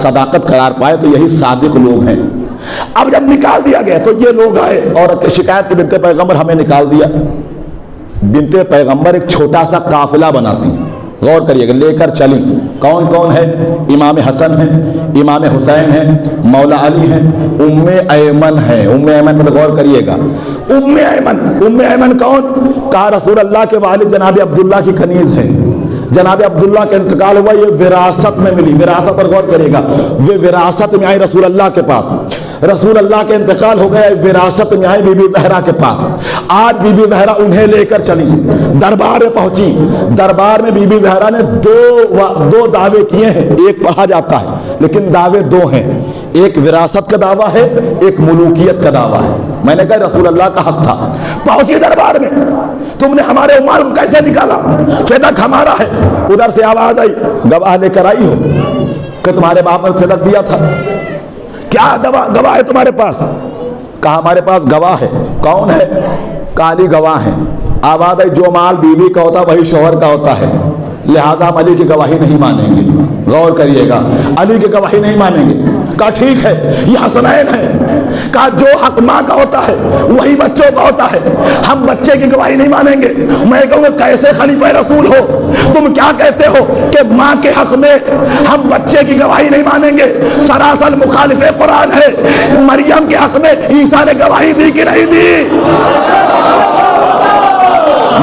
صداقت قرار پائے تو یہی صادق لوگ ہیں۔ اب جب نکال دیا گیا تو یہ لوگ آئے اور شکایت کی بنت پیغمبر ہمیں نکال دیا۔ بنت پیغمبر ایک چھوٹا سا قافلہ بناتی، غور کریے گا، لے کر چلی۔ کون کون ہے؟ امام حسن ہے، امام حسین ہے، مولا علی ہے، ام ایمن ہے۔ ام ایمن پر غور کریے گا، ام ایمن۔ ام ایمن کون؟ کہا رسول اللہ کے والد جناب عبداللہ کی کنیز ہے، جناب عبداللہ کا انتقال ہوا، یہ وراثت میں ملی۔ وراثت پر غور کرے گا، وہ وراثت میں آئی رسول اللہ کے پاس، رسول اللہ کے انتقال ہو گیا، وراثت میں آئی بی بی زہرا کے پاس۔ آج بی بی زہرا انہیں لے کر چلی، دربار میں پہنچی۔ دربار میں بی بی زہرا نے دو دعوے کیے ہیں، ایک پڑھا جاتا ہے لیکن دعوے 2 ہیں، ایک وراثت کا دعویٰ ہے، ایک ملوکیت کا دعویٰ ہے۔ میں نے کہا رسول اللہ کا حق تھا۔ پہنچی دربار میں، تم نے ہمارے عمال کو کیسے نکالا؟ فدق ہمارا ہے۔ ادھر سے آواز آئی، گواہ لے کر آئی ہو کہ تمہارے باپ نے فدق دیا تھا؟ کیا گواہ ہے تمہارے پاس؟ کہا ہمارے پاس گواہ ہے۔ کون ہے؟ کالی گواہ ہے۔ آواز آئی، جو مال بیوی کا ہوتا وہی شوہر کا ہوتا ہے، لہذا ہم علی کی گواہی نہیں مانیں گے۔ غور کریے گا، علی کی گواہی نہیں مانیں گے۔ کہا ٹھیک ہے، یہ حسنین ہے۔ کہا جو حق ماں کا ہوتا ہے وہی بچوں کا ہوتا ہے، ہم بچے کی گواہی نہیں مانیں گے۔ میں کہوں گا کیسے خلیفہ رسول ہو؟ تم کیا کہتے ہو کہ ماں کے حق میں ہم بچے کی گواہی نہیں مانیں گے؟ سراسر مخالف قرآن ہے۔ مریم کے حق میں عیسیٰ نے گواہی دی کہ نہیں دی؟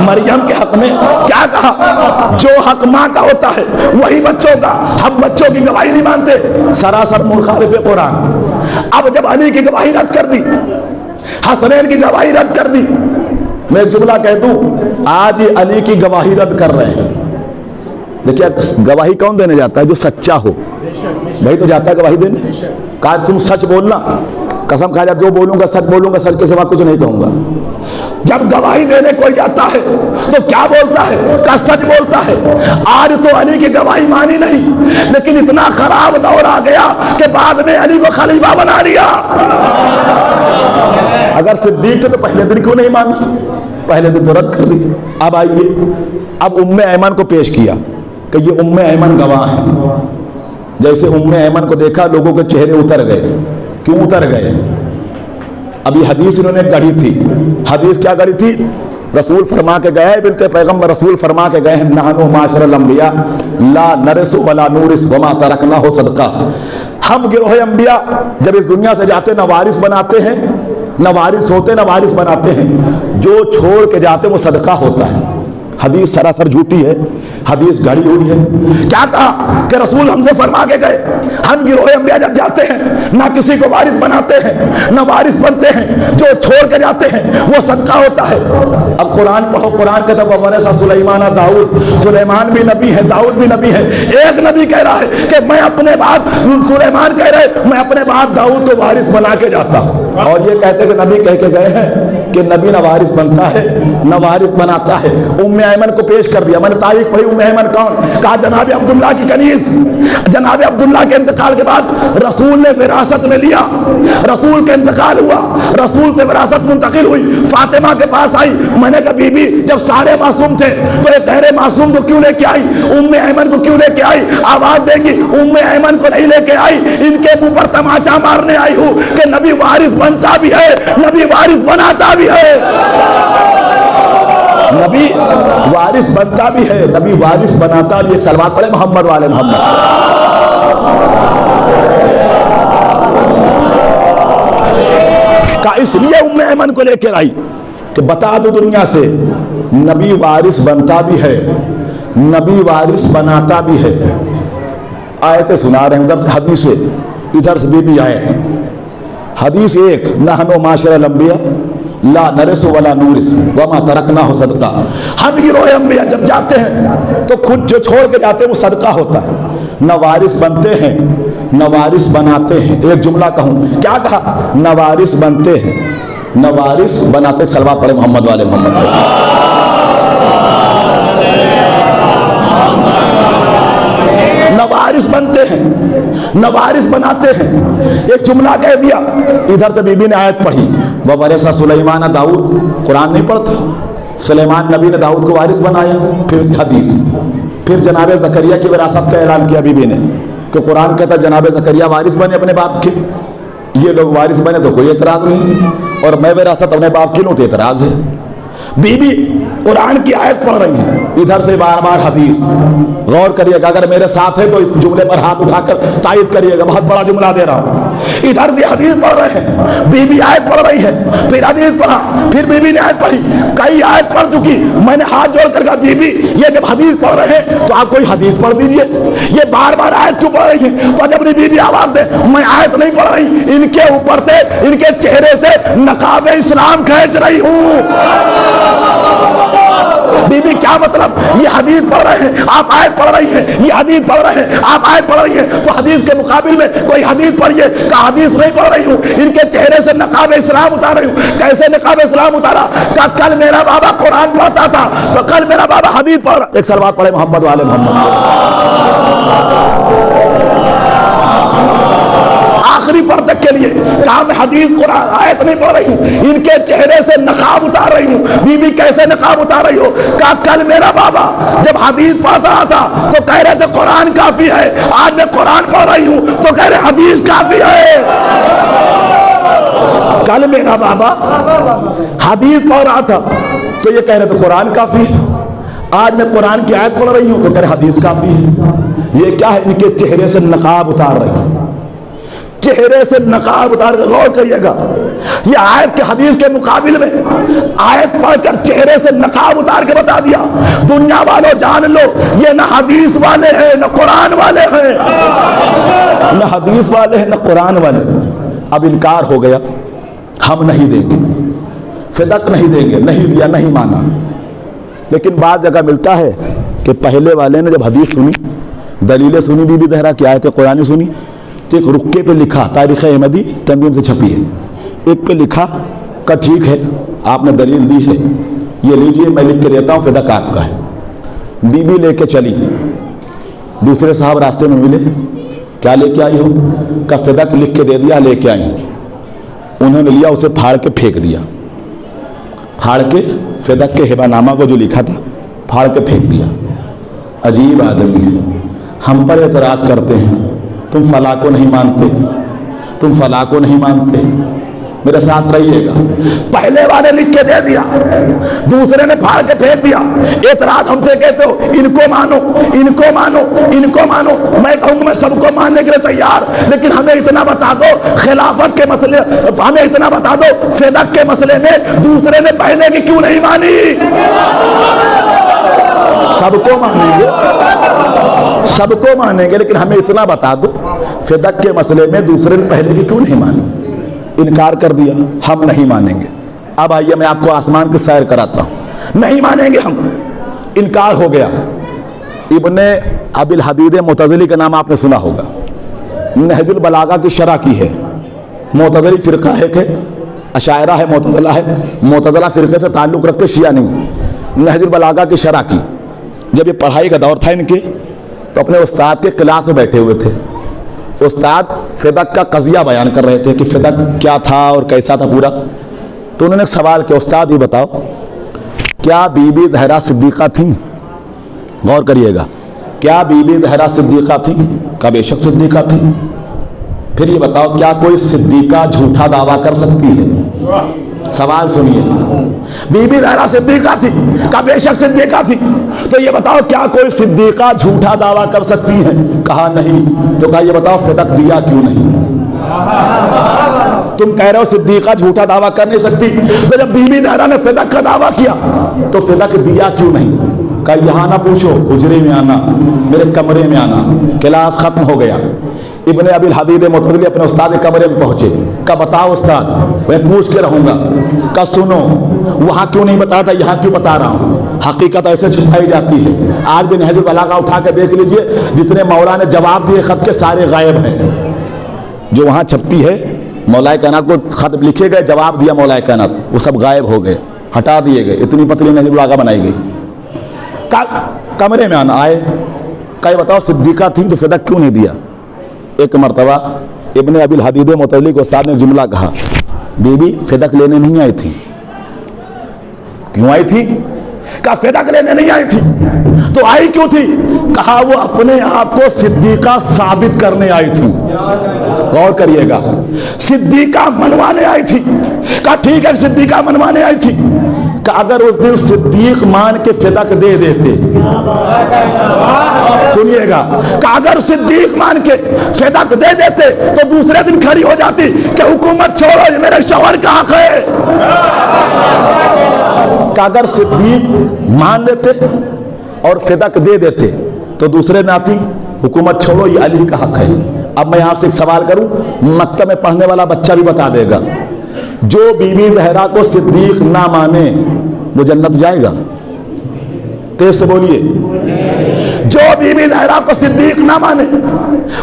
مریم کے حق میں کیا کہا؟ جو حق ماں کا ہوتا ہے وہی بچوں کا، ہم بچوں کی گواہی نہیں مانتے۔ سراسر مخالف قرآن۔ اب جب علی کی گواہی رد کر دی، حسنین کی گواہی رد کر دی، میں ایک جملہ کہہ دوں، آج یہ علی کی گواہی رد کر رہے ہیں۔ دیکھیے گواہی کون دینے جاتا ہے؟ جو سچا ہو، وہی تو جاتا ہے گواہی دینے۔ کہا تم سچ بولنا، قسم کھا جا جو بولوں گا سچ بولوں گا، سچ کے سوا کچھ نہیں کہوں گا۔ جب گواہی دینے کوئی جاتا ہے تو کیا بولتا ہے؟ کہا سچ بولتا ہے۔ آج تو علی کی گواہی مانی نہیں، لیکن اتنا خراب دور آ گیا کہ بعد میں علی کو خلیفہ بنا لیا۔ اگر صدیق تھے تو پہلے دن کیوں نہیں مانا؟ پہلے دن تو رد کر دی۔ اب آئیے، اب ام ایمن کو پیش کیا کہ یہ ام ایمن گواہ ہے۔ جیسے ام ایمن کو دیکھا لوگوں کے چہرے اتر گئے۔ کیوں اتر گئے؟ ابھی حدیث انہوں نے گڑھی تھی۔ حدیث کیا گڑھی تھی؟ رسول فرما کے گئے، بنت پیغمبر رسول فرما کے گئے ہیں، نحنو معاشر الانبیاء لا نرث ولا نورث وما ترکناہ صدقہ۔ ہم گروہ انبیاء جب اس دنیا سے جاتے نہ وارث بناتے ہیں، نہ وارث ہوتے نہ وارث بناتے ہیں، جو چھوڑ کے جاتے وہ صدقہ ہوتا ہے۔ حدیث سراسر جھوٹی ہے، حدیث گھڑی ہوئی ہے۔ کیا کہا کہ رسول ہم سے فرما کے گئے، ہم گروہ انبیاء جب جاتے ہیں نہ کسی کو وارث بناتے ہیں نہ وارث بنتے ہیں، جو چھوڑ کے جاتے ہیں وہ صدقہ ہوتا ہے۔ اب قرآن پڑھو، قرآن کہتا ہے وَوَرَثَ سُلَيْمَانَ داؤد، سلیمان بھی نبی ہے، داؤد بھی نبی ہے۔ ایک نبی کہہ رہا ہے کہ میں اپنے بعد، سلیمان کہہ رہے میں اپنے بعد داؤد کو وارث بنا کے جاتا ہوں، اور یہ کہتے کہ نبی کہہ کے گئے ہیں کہ نبی نہ وارث بنتا ہے نہ وارث بناتا ہے۔ ام ایمن کو پیش کر دیا۔ میں نے تاریخ پڑھی، ام ایمن کون؟ کہا جناب عبداللہ کی کنیز۔ جناب عبداللہ کے انتقال کے بعد رسول نے وراثت میں لیا، رسول کا انتقال ہوا، رسول سے وراثت منتقل ہوئی، فاطمہ کے پاس آئی۔ میں نے کہا بی بی جب سارے معصوم تھے تو ایک غیر معصوم کو کیوں لے کے آئی؟ ام ایمن کو کیوں لے کے آئی؟ آواز دیں گی ام ایمن کو نہیں لے کے آئی، ان کے منہ پر تماچا مارنے آئی ہوں کہ نبی وارث بنتا بھی ہے، نبی وارث بناتا بھی ہے۔ نبی وارث بنتا بھی ہے، نبی وارث بناتا بھی ہے۔ صلوات پڑھے محمد والے محمد۔ کا اس لیے ام ایمن کو لے کر آئی کہ بتا دو دنیا سے نبی وارث بنتا بھی ہے، نبی وارث بناتا بھی ہے. آیتیں سنا رہے ہیں, ادھر سے حدیث ہے, ادھر سے بھی آیت. حدیث ایک, نحن معاشر الانبیاء لا نرث ولا نورث وما ترکناہ صدقہ. ہم گروہ انبیاء جب جاتے ہیں تو خود جو چھوڑ کے جاتے ہیں وہ صدقہ ہوتا ہے. نہ وارث بنتے ہیں نہ وارث بناتے ہیں. ایک جملہ کہوں, کیا کہا؟ نہ وارث بنتے ہیں نہ وارث بناتے. صلوات پڑھے محمد والے محمد. نہ وارث بنتے ہیں نہ وارث بناتے ہیں. ایک جملہ کہہ دیا, ادھر سے بی بی نے آیت پڑھی وَوَرِثَ سُلَيْمَانَ داؤد. قرآن نہیں پڑھتے؟ سلیمان نبی نے داؤد کو وارث بنایا. پھر حدیث, پھر جناب زکریا کی وراثت کا اعلان کیا بی بی نے, کہ قرآن کہتا جناب زکریا وارث بنے اپنے باپ کے. یہ لوگ وارث بنے تو کوئی اعتراض نہیں, اور میں وراثت اپنے باپ کی لوں تو اعتراض ہے. بی بی قرآن کی آیت پڑھ رہی ہیں, ادھر سے بار بار حدیث. غور کریے گا, اگر میرے ساتھ ہے تو اس جملے پر ہاتھ اٹھا کر تائید کریے گا, بہت بڑا جملہ دے رہا ہوں. ادھر سے حدیث پڑھ رہے ہیں, بی بی آیت پڑھ رہی ہے, پھر حدیث پڑھا, پھر بی بی نے آیت پڑھی, کئی آیت پڑھ چکی. میں نے ہاتھ جوڑ کر کہا بی بی یہ جب حدیث پڑھ رہے ہیں تو آپ کوئی حدیث پڑھ دیجئے, یہ بار بار آیت کیوں پڑھ رہی ہیں؟ تو جب بی بی آواز دے, میں آیت نہیں پڑھ رہی, ان کے اوپر سے ان کے چہرے سے نقاب اسلام کھینچ رہی ہوں. بی بی کیا مطلب؟ یہ حدیث پڑھ رہے ہیں آپ آیت پڑھ رہی ہیں, یہ حدیث پڑھ رہے ہیں آپ آیت پڑھ رہی ہیں, تو حدیث کے مقابل میں کوئی حدیث پڑھیے. کہ حدیث نہیں پڑھ رہی ہوں, ان کے چہرے سے نقاب اسلام اتار رہی ہوں. کیسے نقاب اسلام اتارا؟ کہ کل میرا بابا قرآن پڑھتا تھا تو کل میرا بابا حدیث پڑھ رہا. ایک صلوات پڑھے محمد والے محمد. آخری فرد کے لیے کہا میں حدیث قرآن آیت نہیں پڑھ رہی ہوں, ان کے چہرے سے نقاب اتار رہی ہوں. بی بی کیسے نقاب اتار رہی ہو؟ کہا کل میرا بابا جب حدیث پڑھتا رہا تھا تو کہہ رہے تھے قرآن کافی ہے, آج میں قرآن پڑھ رہی ہوں تو کہہ رہے حدیث کافی ہے. کل میرا بابا حدیث پڑھ رہا تھا تو یہ کہہ رہے تھے قرآن کافی ہے, آج میں قرآن کی آیت پڑھ رہی ہوں تو کہہ رہے حدیث کافی ہے. یہ کیا ہے؟ ان کے چہرے سے نقاب اتار رہی ہیں, چہرے سے نقاب اتار کر. غور کریے گا, یہ آیت کے حدیث کے مقابل میں آیت پڑھ کر چہرے سے نقاب اتار کے بتا دیا دنیا والوں جان لو یہ نہ حدیث والے ہیں نہ قرآن والے ہیں, نہ حدیث والے ہیں نہ قرآن والے. اب انکار ہو گیا, ہم نہیں دیں گے, فدق نہیں دیں گے, نہیں دیا, نہیں مانا. لیکن بعض جگہ ملتا ہے کہ پہلے والے نے جب حدیث سنی, دلیلیں سنی, بی بی زہرا کی آیت قرآن سنی, تو ایک رکے پہ لکھا, تاریخ احمدی تنظیم سے چھپی ہے, ایک پہ لکھا کہ ٹھیک ہے آپ نے دلیل دی ہے, یہ لیجئے میں لکھ کے دیتا ہوں, فدق آپ کا ہے. بی بی لے کے چلی, دوسرے صاحب راستے میں ملے, کیا لے کے آئی ہو؟ کہ فدق لکھ کے دے دیا, لے کے آئی. انہوں نے لیا, اسے پھاڑ کے پھینک دیا, پھاڑ کے فدق کے ہبہ نامہ کو جو لکھا تھا پھاڑ کے پھینک دیا. عجیب آدمی ہے, ہم پر اعتراض کرتے ہیں, تم فلاں کو نہیں مانتے, تم فلاں کو نہیں مانتے. میرے ساتھ رہیے گا, پہلے والے لکھ کے دے دیا, دوسرے نے پھاڑ کے پھینک دیا. اعتراض ہم سے کہتے ہو ان کو مانو, ان کو مانو, ان کو مانو. میں کہوں گا میں سب کو ماننے کے لیے تیار, لیکن ہمیں اتنا بتا دو خلافت کے مسئلے, ہمیں اتنا بتا دو فدق کے مسئلے میں دوسرے نے پہلے کی کیوں نہیں مانی. سب کو مانیں گے, سب کو مانیں گے, لیکن ہمیں اتنا بتا دو فدق کے مسئلے میں دوسرے نے پہلے کی کیوں نہیں مانی. انکار کر دیا, ہم نہیں مانیں گے. اب آئیے میں آپ کو آسمان کی سیر کراتا ہوں, نہیں مانیں گے ہم, انکار ہو گیا. ابن ابی الحدید معتزلی کا نام آپ نے سنا ہوگا, نہج البلاغہ کی شرح کی ہے. معتزلی فرقہ ہے کہ اشاعرہ ہے, معتزلہ ہے, معتزلہ فرقے سے تعلق رکھتے, شیعہ نہیں. نہج البلاغہ کی شرح کی. جب یہ پڑھائی کا دور تھا ان کے, تو اپنے استاد کے کلاس میں بیٹھے ہوئے تھے. استاد فدق کا قضیہ بیان کر رہے تھے کہ فدق کیا تھا اور کیسا تھا پورا. تو انہوں نے ایک سوال کیا, استاد یہ بتاؤ کیا بی بی زہرا صدیقہ تھیں؟ غور کریے گا, کیا بی بی زہرا صدیقہ تھیں؟ کہ بے شک صدیقہ تھیں. پھر یہ بتاؤ کیا کوئی صدیقہ جھوٹا دعویٰ کر سکتی ہے؟ سوال سنیے, بی بی زہرا صدیقہ تھی, کہ بے شک صدیقہ تھی. تو یہ بتاؤ کیا کوئی صدیقہ جھوٹا دعویٰ کر سکتی ہے؟ کہا نہیں. تو کہا یہ بتاؤ فدق دیا کیوں نہیں؟ تم کہہ رہے ہو صدیقہ جھوٹا دعویٰ کر نہیں سکتی, تو جب بی بی زہرا نے فدق کا دعویٰ کیا تو فدق دیا کیوں نہیں؟ کہا یہاں نہ پوچھو، حجرے میں آنا، میرے کمرے میں آنا، کلاس ختم ہو گیا۔ ابن ابی الحدید متولی اپنے استاد کے کمرے میں پہنچے، کہا بتاؤ استاد، میں پوچھ کے رہوں گا۔ کہا سنو، وہاں کیوں نہیں بتاتا، یہاں کیوں بتا رہا ہوں؟ حقیقت ایسے چھپائی جاتی ہے۔ آج بھی نہج البلاغہ اٹھا کے دیکھ لیجئے، جتنے مولا نے جواب دیے خط کے سارے غائب ہیں۔ جو وہاں چھپتی ہے، مولا کائنات کو خط لکھے گئے، جواب دیا مولا کائنات، وہ سب غائب ہو گئے، ہٹا دیے گئے۔ اتنی پتلی نہج البلاغہ بنائی گئی۔ کمرے میں آنا آئے، کہا بتاؤ صدیقہ تھی تو فدق کیوں نہیں دیا؟ ایک مرتبہ ابن ابی الحدید متولی کو استاد نے جملہ کہا، بی بی فدق لینے نہیں آئی تھی۔ کیوں آئی تھی؟ کہا فدق لینے نہیں آئی تھی۔ تو آئی کیوں تھی؟ کہا وہ اپنے آپ کو صدیقہ ثابت کرنے آئی تھی۔ غور کریے گا، صدیقہ منوانے آئی تھی۔ کہا ٹھیک ہے صدیقہ منوانے آئی تھی، کہ اگر اس دن صدیق مان کے فدق دے دیتے، سنیے گا، کہ اگر صدیق مان کے فدق دے دیتے تو دوسرے دن کھڑی ہو جاتی کہ حکومت چھوڑو، یہ میرے شوہر کا حق ہے۔ کہ اگر صدیق مان لیتے اور فدق دے دیتے تو دوسرے دن آتی حکومت چھوڑو، یہ علی کا حق ہے۔ اب میں آپ سے ایک سوال کروں، مکتب میں پڑھنے والا بچہ بھی بتا دے گا، جو بی بی زہرا کو صدیق نہ مانے وہ جنت جائے گا؟ تیز سے بولیے۔ جو بی بی زہرا کو صدیق نہ مانے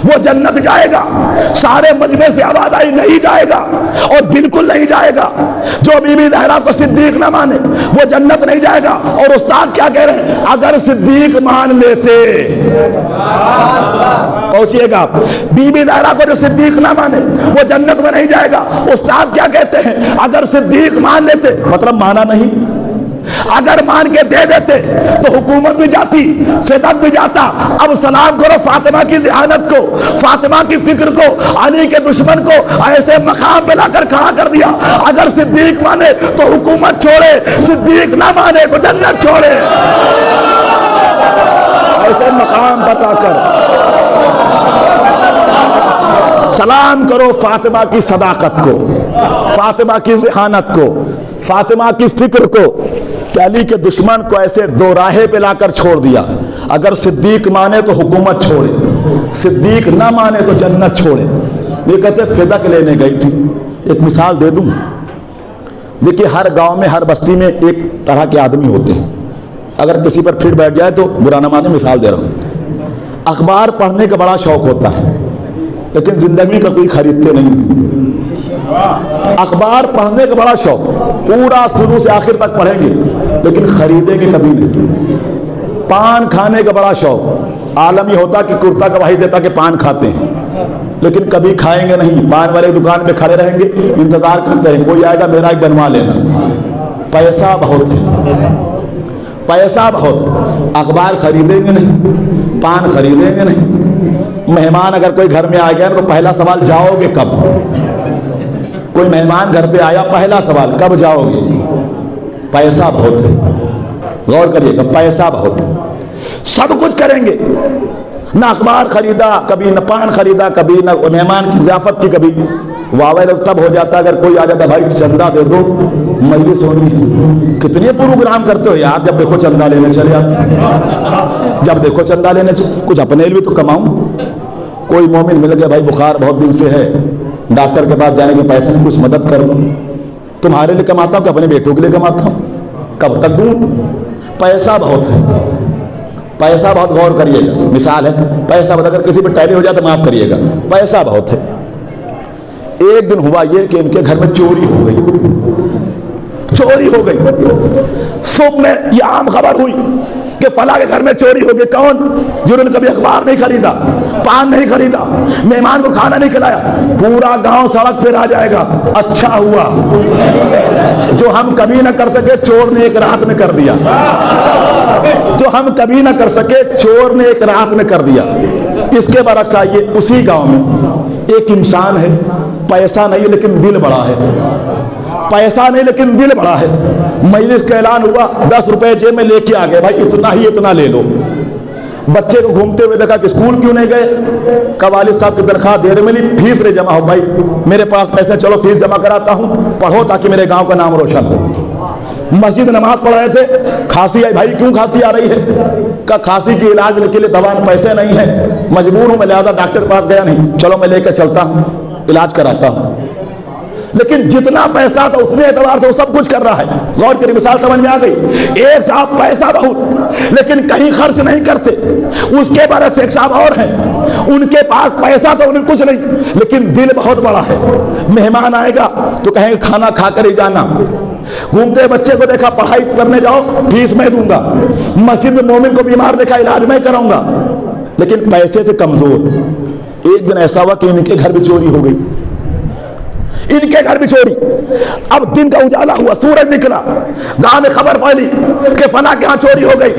وہ جنت جائے گا؟ سارے مجمع سے آواز آئی نہیں جائے گا، اور بالکل نہیں جائے گا۔ جو بی بی زہرا کو صدیق نہ مانے وہ جنت نہیں جائے گا۔ اور استاد کیا کہہ رہے ہیں؟ اگر صدیق مان لیتے، پہنچیے گا، بی بی زہرا کو جو صدیق نہ مانے وہ جنت میں نہیں جائے گا۔ استاد کیا کہتے ہیں؟ اگر صدیق مان لیتے، مطلب مانا نہیں، اگر مان کے دے دیتے تو حکومت بھی جاتی، فدق بھی جاتا۔ اب سلام کرو فاطمہ کی ذہانت کو، فاطمہ کی فکر کو، علی کے دشمن کو ایسے مقام پہ لا کر کھڑا کر دیا۔ اگر صدیق مانے تو حکومت چھوڑے، صدیق نہ مانے تو جنت چھوڑے۔ ایسے مقام پر لا کر سلام کرو فاطمہ کی صداقت کو، فاطمہ کی ذہانت کو، فاطمہ کی فکر کو، کہ علی کے دشمن کو ایسے دو راہے پہ لا کر چھوڑ دیا۔ اگر صدیق مانے تو حکومت چھوڑے، صدیق نہ مانے تو جنت چھوڑے۔ یہ کہتے فدق لینے گئی تھی۔ ایک مثال دے دوں، دیکھیے ہر گاؤں میں، ہر بستی میں ایک طرح کے آدمی ہوتے ہیں۔ اگر کسی پر پھر بیٹھ جائے تو برا نہ مانے، مثال دے رہا ہوں۔ اخبار پڑھنے کا بڑا شوق ہوتا ہے لیکن زندگی کا کوئی خریدتے نہیں۔ اخبار پڑھنے کا بڑا شوق، پورا شروع سے آخر تک پڑھیں گے لیکن خریدیں گے کبھی نہیں۔ پان کھانے کا بڑا شوق، عالم یہ ہوتا کہ کرتا گواہی دیتا کہ پان کھاتے ہیں لیکن کبھی کھائیں گے نہیں۔ پان والے دکان پہ کھڑے رہیں گے، انتظار کرتے رہیں، کوئی آئے گا میرا ایک بنوا لینا۔ پیسہ بہت ہے، پیسہ بہت، اخبار خریدیں گے نہیں، پان خریدیں گے نہیں۔ مہمان اگر کوئی گھر میں آ گیا تو پہلا سوال جاؤ گے کب؟ کوئی مہمان گھر پہ آیا، پہلا سوال کب جاؤ گے؟ پیسہ بہت ہے، غور کریے گا، پیسہ بہت، سب کچھ کریں گے، نہ اخبار خریدا کبھی، نہ پان خریدا کبھی، نہ مہمان کی ضیافت کی کبھی۔ واویل تب ہو جاتا اگر کوئی آ جاتا، بھائی چندہ دے دو، مجلس ہونی ہے۔ کتنے پروگرام کرتے ہو یار، جب دیکھو چندہ لینے چلے آتے، جب دیکھو چندہ لینے چلے، کچھ اپنے لیے بھی تو کماؤں۔ کوئی مومن مل گیا، بھائی بخار بہت دن سے ہے، ڈاکٹر کے پاس جانے کے پیسے نہیں، کچھ مدد کر لو۔ تمہارے لیے کماتا ہوں کہ اپنے بیٹوں کے لیے کماتا ہوں؟ کب تک دوں؟ پیسہ بہت ہے، پیسہ بہت، غور کریے گا، مثال ہے پیسہ بہت۔ اگر کسی پہ ٹائلی ہو جائے تو معاف کریے گا، پیسہ بہت ہے۔ ایک دن ہوا یہ کہ ان کے گھر میں چوری ہو گئی، چوری ہو گئی۔ صبح میں یہ عام خبر ہوئی کہ فلاں کے گھر میں چوری ہو گئی۔ کون؟ جنہوں نے کبھی اخبار نہیں خریدا، پان نہیں خریدا، مہمان کو کھانا نہیں کھلایا۔ پورا گاؤں سڑک پہ آ جائے گا، اچھا ہوا جو ہم کبھی نہ کر سکے چور نے ایک رات میں کر دیا، جو ہم کبھی نہ کر سکے چور نے ایک رات میں کر دیا۔ اس کے برعکس آئیے، اسی گاؤں میں ایک انسان ہے، پیسہ نہیں لیکن دل بڑا ہے، پیسہ نہیں لیکن دل بڑا ہے۔ مجلس کا اعلان ہوا، 10 روپے جیب میں لے کے آ گئے، بھائی اتنا ہی اتنا لے لو۔ بچے کو گھومتے ہوئے دیکھا کہ اسکول کیوں نہیں گئے، کہ والد صاحب کی تنخواہ دیر ملی، فیس لے جمع ہو، بھائی میرے پاس پیسے، چلو فیس جمع کراتا ہوں، پڑھو تاکہ میرے گاؤں کا نام روشن ہو۔ مسجد نماز پڑھ رہے تھے, کھانسی آئی. بھائی کیوں کھانسی آ رہی ہے؟ کہ کھانسی کے علاج کے لیے دوا پیسے نہیں ہیں, مجبور ہوں میں, لہٰذا ڈاکٹر کے پاس گیا نہیں, چلو میں لے کر چلتا ہوں, علاج کراتا ہوں. لیکن جتنا پیسہ تھا اس نے اعتبار سے وہ سب کچھ کر رہا ہے. غور کری, مثال سمجھ میں آ گئی. ایک صاحب پیسہ بہت لیکن کہیں خرچ نہیں کرتے, اس کے برعکس ایک صاحب اور ہیں, ان کے پاس پیسہ تو انہیں کچھ نہیں لیکن دل بہت بڑا ہے. مہمان آئے گا تو کہیں گے کھانا کھا کر ہی جانا. گھومتے بچے کو دیکھا پڑھائی کرنے جاؤ فیس میں دوں گا. مسجد میں مومن کو بیمار دیکھا علاج میں کراؤں گا. لیکن پیسے سے کمزور. ایک دن ایسا ہوا کہ ان کے گھر بھی چوری ہو گئی, ان کے گھر بھی چوری. اب دن کا اجالا ہوا, سورج نکلا, گاؤں میں خبر پھیلی کہ فلاں کے ہاں چوری ہو گئی.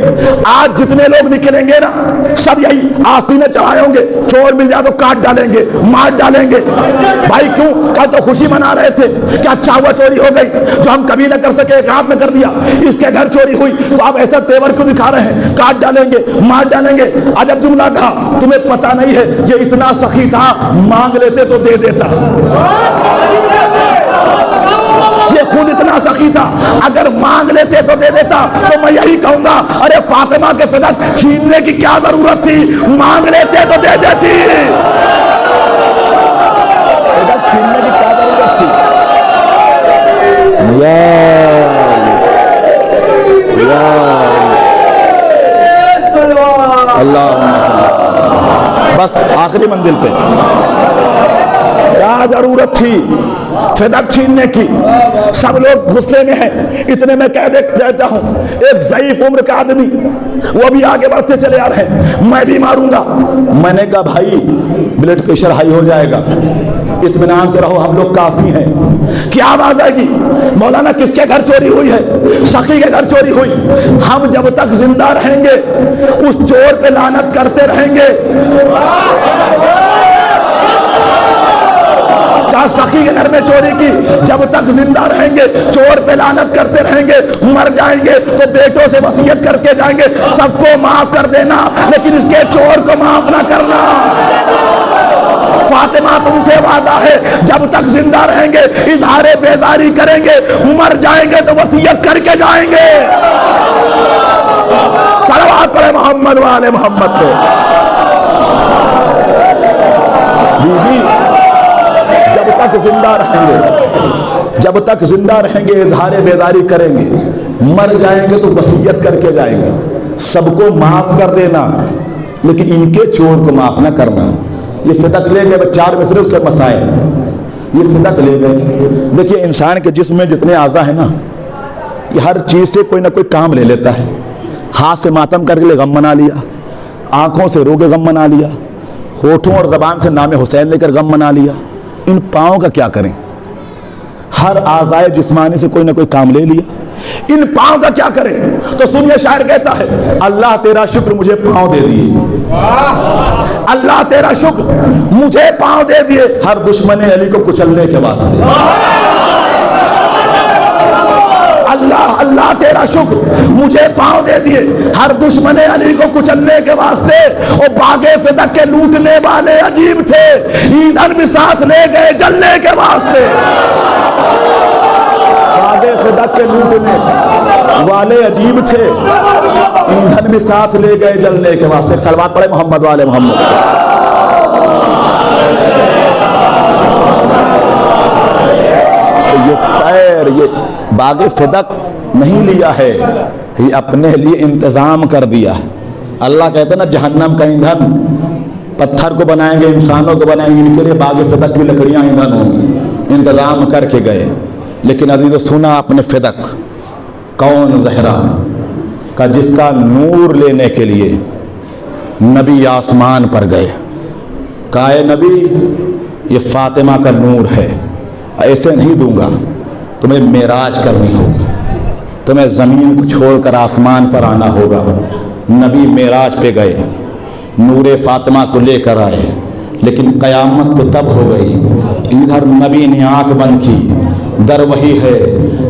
آج جتنے لوگ نکلیں گے نا سب یہی آستینے چڑھائے ہوں گے, چور مل جائے تو کاٹ ڈالیں گے, مار ڈالیں گے. بھائی کیوں؟ کل تو خوشی منا رہے تھے کہ اچھا ہوا چوری ہو گئی, جو ہم کبھی نہ کر سکے ایک رات میں کر دیا. اس کے گھر چوری ہوئی تو آپ ایسا تیور کیوں دکھا رہے ہیں, کاٹ ڈالیں گے, مار ڈالیں گے. عجب جملہ تھا, تمہیں پتہ نہیں ہے یہ اتنا سخی تھا, مانگ لیتے تو دے دیتا. یہ خود اتنا سخی تھا, اگر مانگ لیتے تو دے دیتا. تو میں یہی کہوں گا, ارے فاطمہ کے فدق چھیننے کی کیا ضرورت تھی, مانگ لیتے تو دے دیتی. فدق چھیننے کی کیا ضرورت تھی. اللہ بس آخری منزل پہ کیا ضرورت تھی فدق چھیننے کی. سب لوگ غصے میں ہیں. اتنے میں کہہ دیتا ہوں, ایک ضعیف عمر کا آدمی, وہ بھی آگے بڑھتے چلے آ رہے ہیں, میں بھی ماروں گا. میں نے کہا بھائی بلڈ پریشر ہائی ہو جائے گا, اطمینان سے رہو, ہم لوگ کافی ہیں. کیا آواز آئے گی, مولانا کس کے گھر چوری ہوئی ہے؟ سخی کے گھر چوری ہوئی. ہم جب تک زندہ رہیں گے اس چور پہ لعنت کرتے رہیں گے. سخی کے گھر میں چوری کی, جب تک زندہ رہیں گے چور پہ لعنت کرتے رہیں گے. مر جائیں گے تو بیٹوں سے وصیت کر کے جائیں گے, سب کو معاف کر دینا لیکن اس کے چور کو معاف نہ کرنا. فاطمہ تم سے وعدہ ہے, جب تک زندہ رہیں گے اظہار بیزاری کریں گے, مر جائیں گے تو وصیت کر کے جائیں گے. صلوات پڑھے محمد والے محمد کو. جب تک زندہ رہیں گے, جب تک زندہ رہیں گے اظہار بیداری کریں گے, مر جائیں گے تو وصیت کر کے جائیں گے. سب کو معاف کر دینا لیکن ان کے چور کو معاف نہ کرنا. یہ فدق لے گئے 4 مصرے اس کے مسائل, یہ فدق لے گئے. دیکھیے انسان کے جسم میں جتنے اعضاء ہیں نا, یہ ہر چیز سے کوئی نہ کوئی کام لے لیتا ہے. ہاتھ سے ماتم کر کے غم منا لیا, آنکھوں سے رو کے غم منا لیا, ہونٹوں اور زبان سے نام حسین لے کر غم منا لیا. ان پاؤں کا کیا کریں؟ ہر اعضائے جسمانی سے کوئی نہ کوئی کام لے لیا, ان پاؤں کا کیا کریں؟ تو سنیے شاعر کہتا ہے, اللہ تیرا شکر مجھے پاؤں دے دیے, اللہ تیرا شکر مجھے پاؤں دے دیے, ہر دشمن علی کو کچلنے کے واسطے. اللہ اللہ تیرا شکر مجھے پاؤں دے دیے, ہر دشمن علی کو کچلنے کے واسطے. اور باغے فدق کے لوٹنے والے عجیب تھے, ایندھن بھی ساتھ لے گئے جلنے کے واسطے. باغے فدق کے لوٹنے والے عجیب تھے, ایندھن بھی ساتھ لے گئے جلنے کے واسطے. ایک صلوات پڑھے محمد والے محمد. یہ پیر, یہ باغ فدق نہیں لیا ہے, یہ اپنے لیے انتظام کر دیا. اللہ کہتے ہیں نا جہنم کا ایندھن پتھر کو بنائیں گے, انسانوں کو بنائیں گے, ان کے لیے باغ فدق کی لکڑیاں ایندھن ہوں گی, انتظام کر کے گئے. لیکن عزیزو سنا اپنے فدق کون زہرا کا, جس کا نور لینے کے لیے نبی آسمان پر گئے. کہا اے نبی یہ فاطمہ کا نور ہے, ایسے نہیں دوں گا, تمہیں معراج کرنی ہوگی, تمہیں زمین کو چھوڑ کر آسمان پر آنا ہوگا. نبی معراج پہ گئے, نور فاطمہ کو لے کر آئے. لیکن قیامت تو تب ہو گئی, ادھر نبی نے آنکھ بند کی, در وہی ہے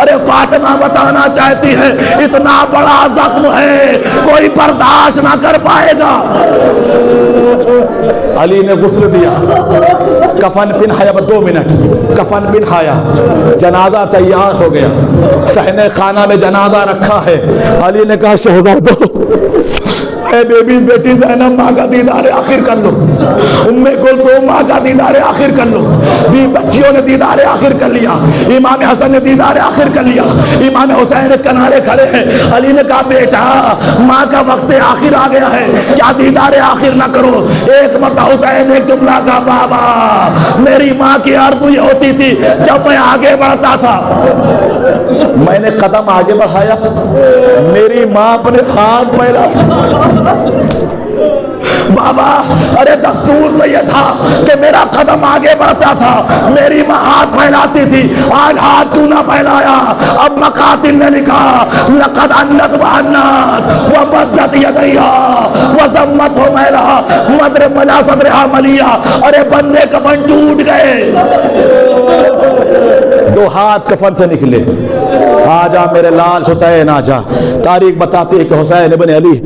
ارے فاطمہ بتانا چاہتی ہے اتنا بڑا زخم ہے کوئی برداشت نہ کر پائے گا. علی نے غسل دیا, کفن پہنایا, 2 منٹ کفن پہنایا, جنازہ تیار ہو گیا, صحن خانہ میں جنازہ رکھا ہے. علی نے کہا شہزادو اے بیبی بیٹی زینب ماں کا دیدار آخر کر لو, ام کلثوم ماں کا دیدار آخر کر لو. بھی بچیوں نے دیدار آخر کر لیا, امام حسن نے دیدار آخر کر لیا, امام حسین کنارے کھڑے ہیں. علی نے کہا بیٹا ماں کا وقت آخر آ گیا ہے, کیا دیدار آخر نہ کرو. ایک مرتبہ حسین ایک جملہ کہا بابا میری ماں کی آرزو یہ ہوتی تھی جب میں آگے بڑھتا تھا میں نے قدم آگے بڑھایا, میری ماں اپنے ہاتھ پھیلا. بابا ارے دستور تو یہ تھا کہ میرا قدم آگے بڑھتا تھا, میری ماں ہاتھ پھیلاتی تھی, آج ہاتھ کیوں نہ پھیلایا. اب مقاتل نے لکھا لقد انت وعنت ومدت یدیھا وضمت حمیرھا مدر ملا صدرھا ملیا. ارے بندے کفن ٹوٹ گئے, 2 ہاتھ کفن سے نکلے. آجا میرے لال حسین آجا. تاریخ بتاتی ہے کہ حسین ابن علی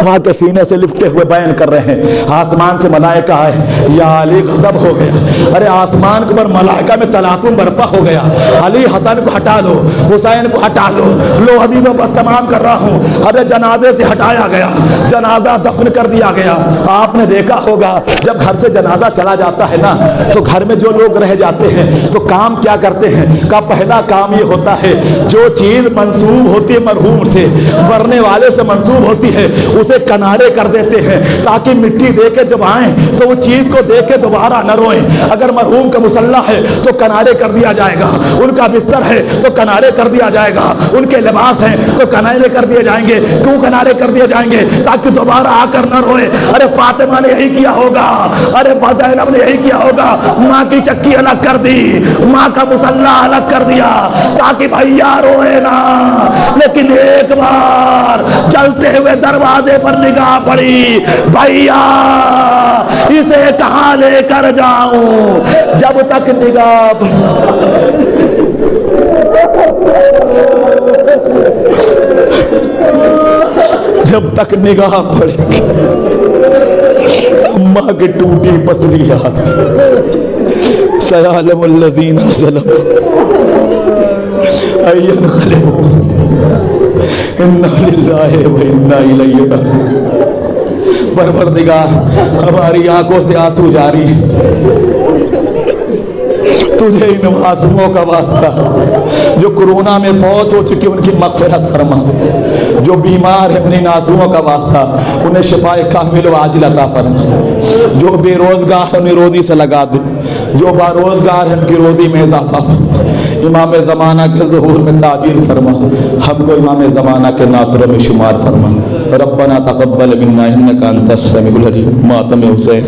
ماں کے سینے سے لپٹے ہوئے بیان کر رہے ہیں, آسمان سے ملائکہ آئے, یا علی غضب ہو گیا. ارے آسمان کے اوپر ملائکہ میں تلاطم برپا ہو گیا. علی حسن کو ہٹا لو, حسین کو ہٹا لو, لو عزیزوں بس تمام کر رہا ہوں. ارے جنازے سے ہٹایا گیا, جنازہ دفن کر دیا گیا. آپ نے دیکھا ہوگا جب گھر سے جنازہ چلا جاتا ہے نا تو گھر میں جو لوگ رہ جاتے ہیں تو کام کیا کرتے ہیں, کا پہلا کام یہ ہوتا ہے جو چیز منسوب ہوتی ہے مرحوم سے, مرنے والے سے منسوب ہوتی ہے, اسے کنارے کر دیتے ہیں تاکہ مٹی دے کے جب آئیں تو وہ چیز کو دیکھ کے دوبارہ نہ روئیں. اگر مرحوم کا مصلح ہے تو کنارے کر دیا جائے گا, ان کا بستر ہے تو کنارے کر دیا جائے گا, ان کے لباس ہیں تو کنارے کر دیے جائیں گے. کیوں کنارے کر دیے جائیں گے؟ تاکہ دوبارہ آ کر نہ روئے. ارے فاطمہ نے یہی کیا ہوگا, ارے زینب نے یہی کیا ہوگا, ماں کی چکی الگ کر دی, ماں کا مصلح الگ کر دیا تاکہ بھیا روئے نا. لیکن ایک بار جلتے ہوئے دروازے پر نگاہ پڑی, بھیا اسے کہاں لے کر جاؤں. جب تک نگاہ جب تک نگاہ پڑی اماں کی ٹوٹی پسلی یاد, سیعلم الذین ظلموا اینقلبوا انا للہ و انا الیہ راجعون. پروردگار ہماری آنکھوں سے آنسو جاری تجھے ان معصوموں کا واسطہ جو کورونا میں فوت ہو چکی ان کی مغفرت فرما, جو بیمار ہیں انہیں معصوموں کا واسطہ انہیں شفاء کامل و عاجل عطا فرما, جو بے روزگار ہیں انہیں روزی سے لگا دے, جو باروزگار ہیں ان کی روزی میں اضافہ فرما. امام زمانہ کے ظہور میں تعجیل فرما, ہم کو امام زمانہ کے ناصروں میں شمار فرما. ربنا تقبل منا انک انت السمیع العلیم. ماتم حسین.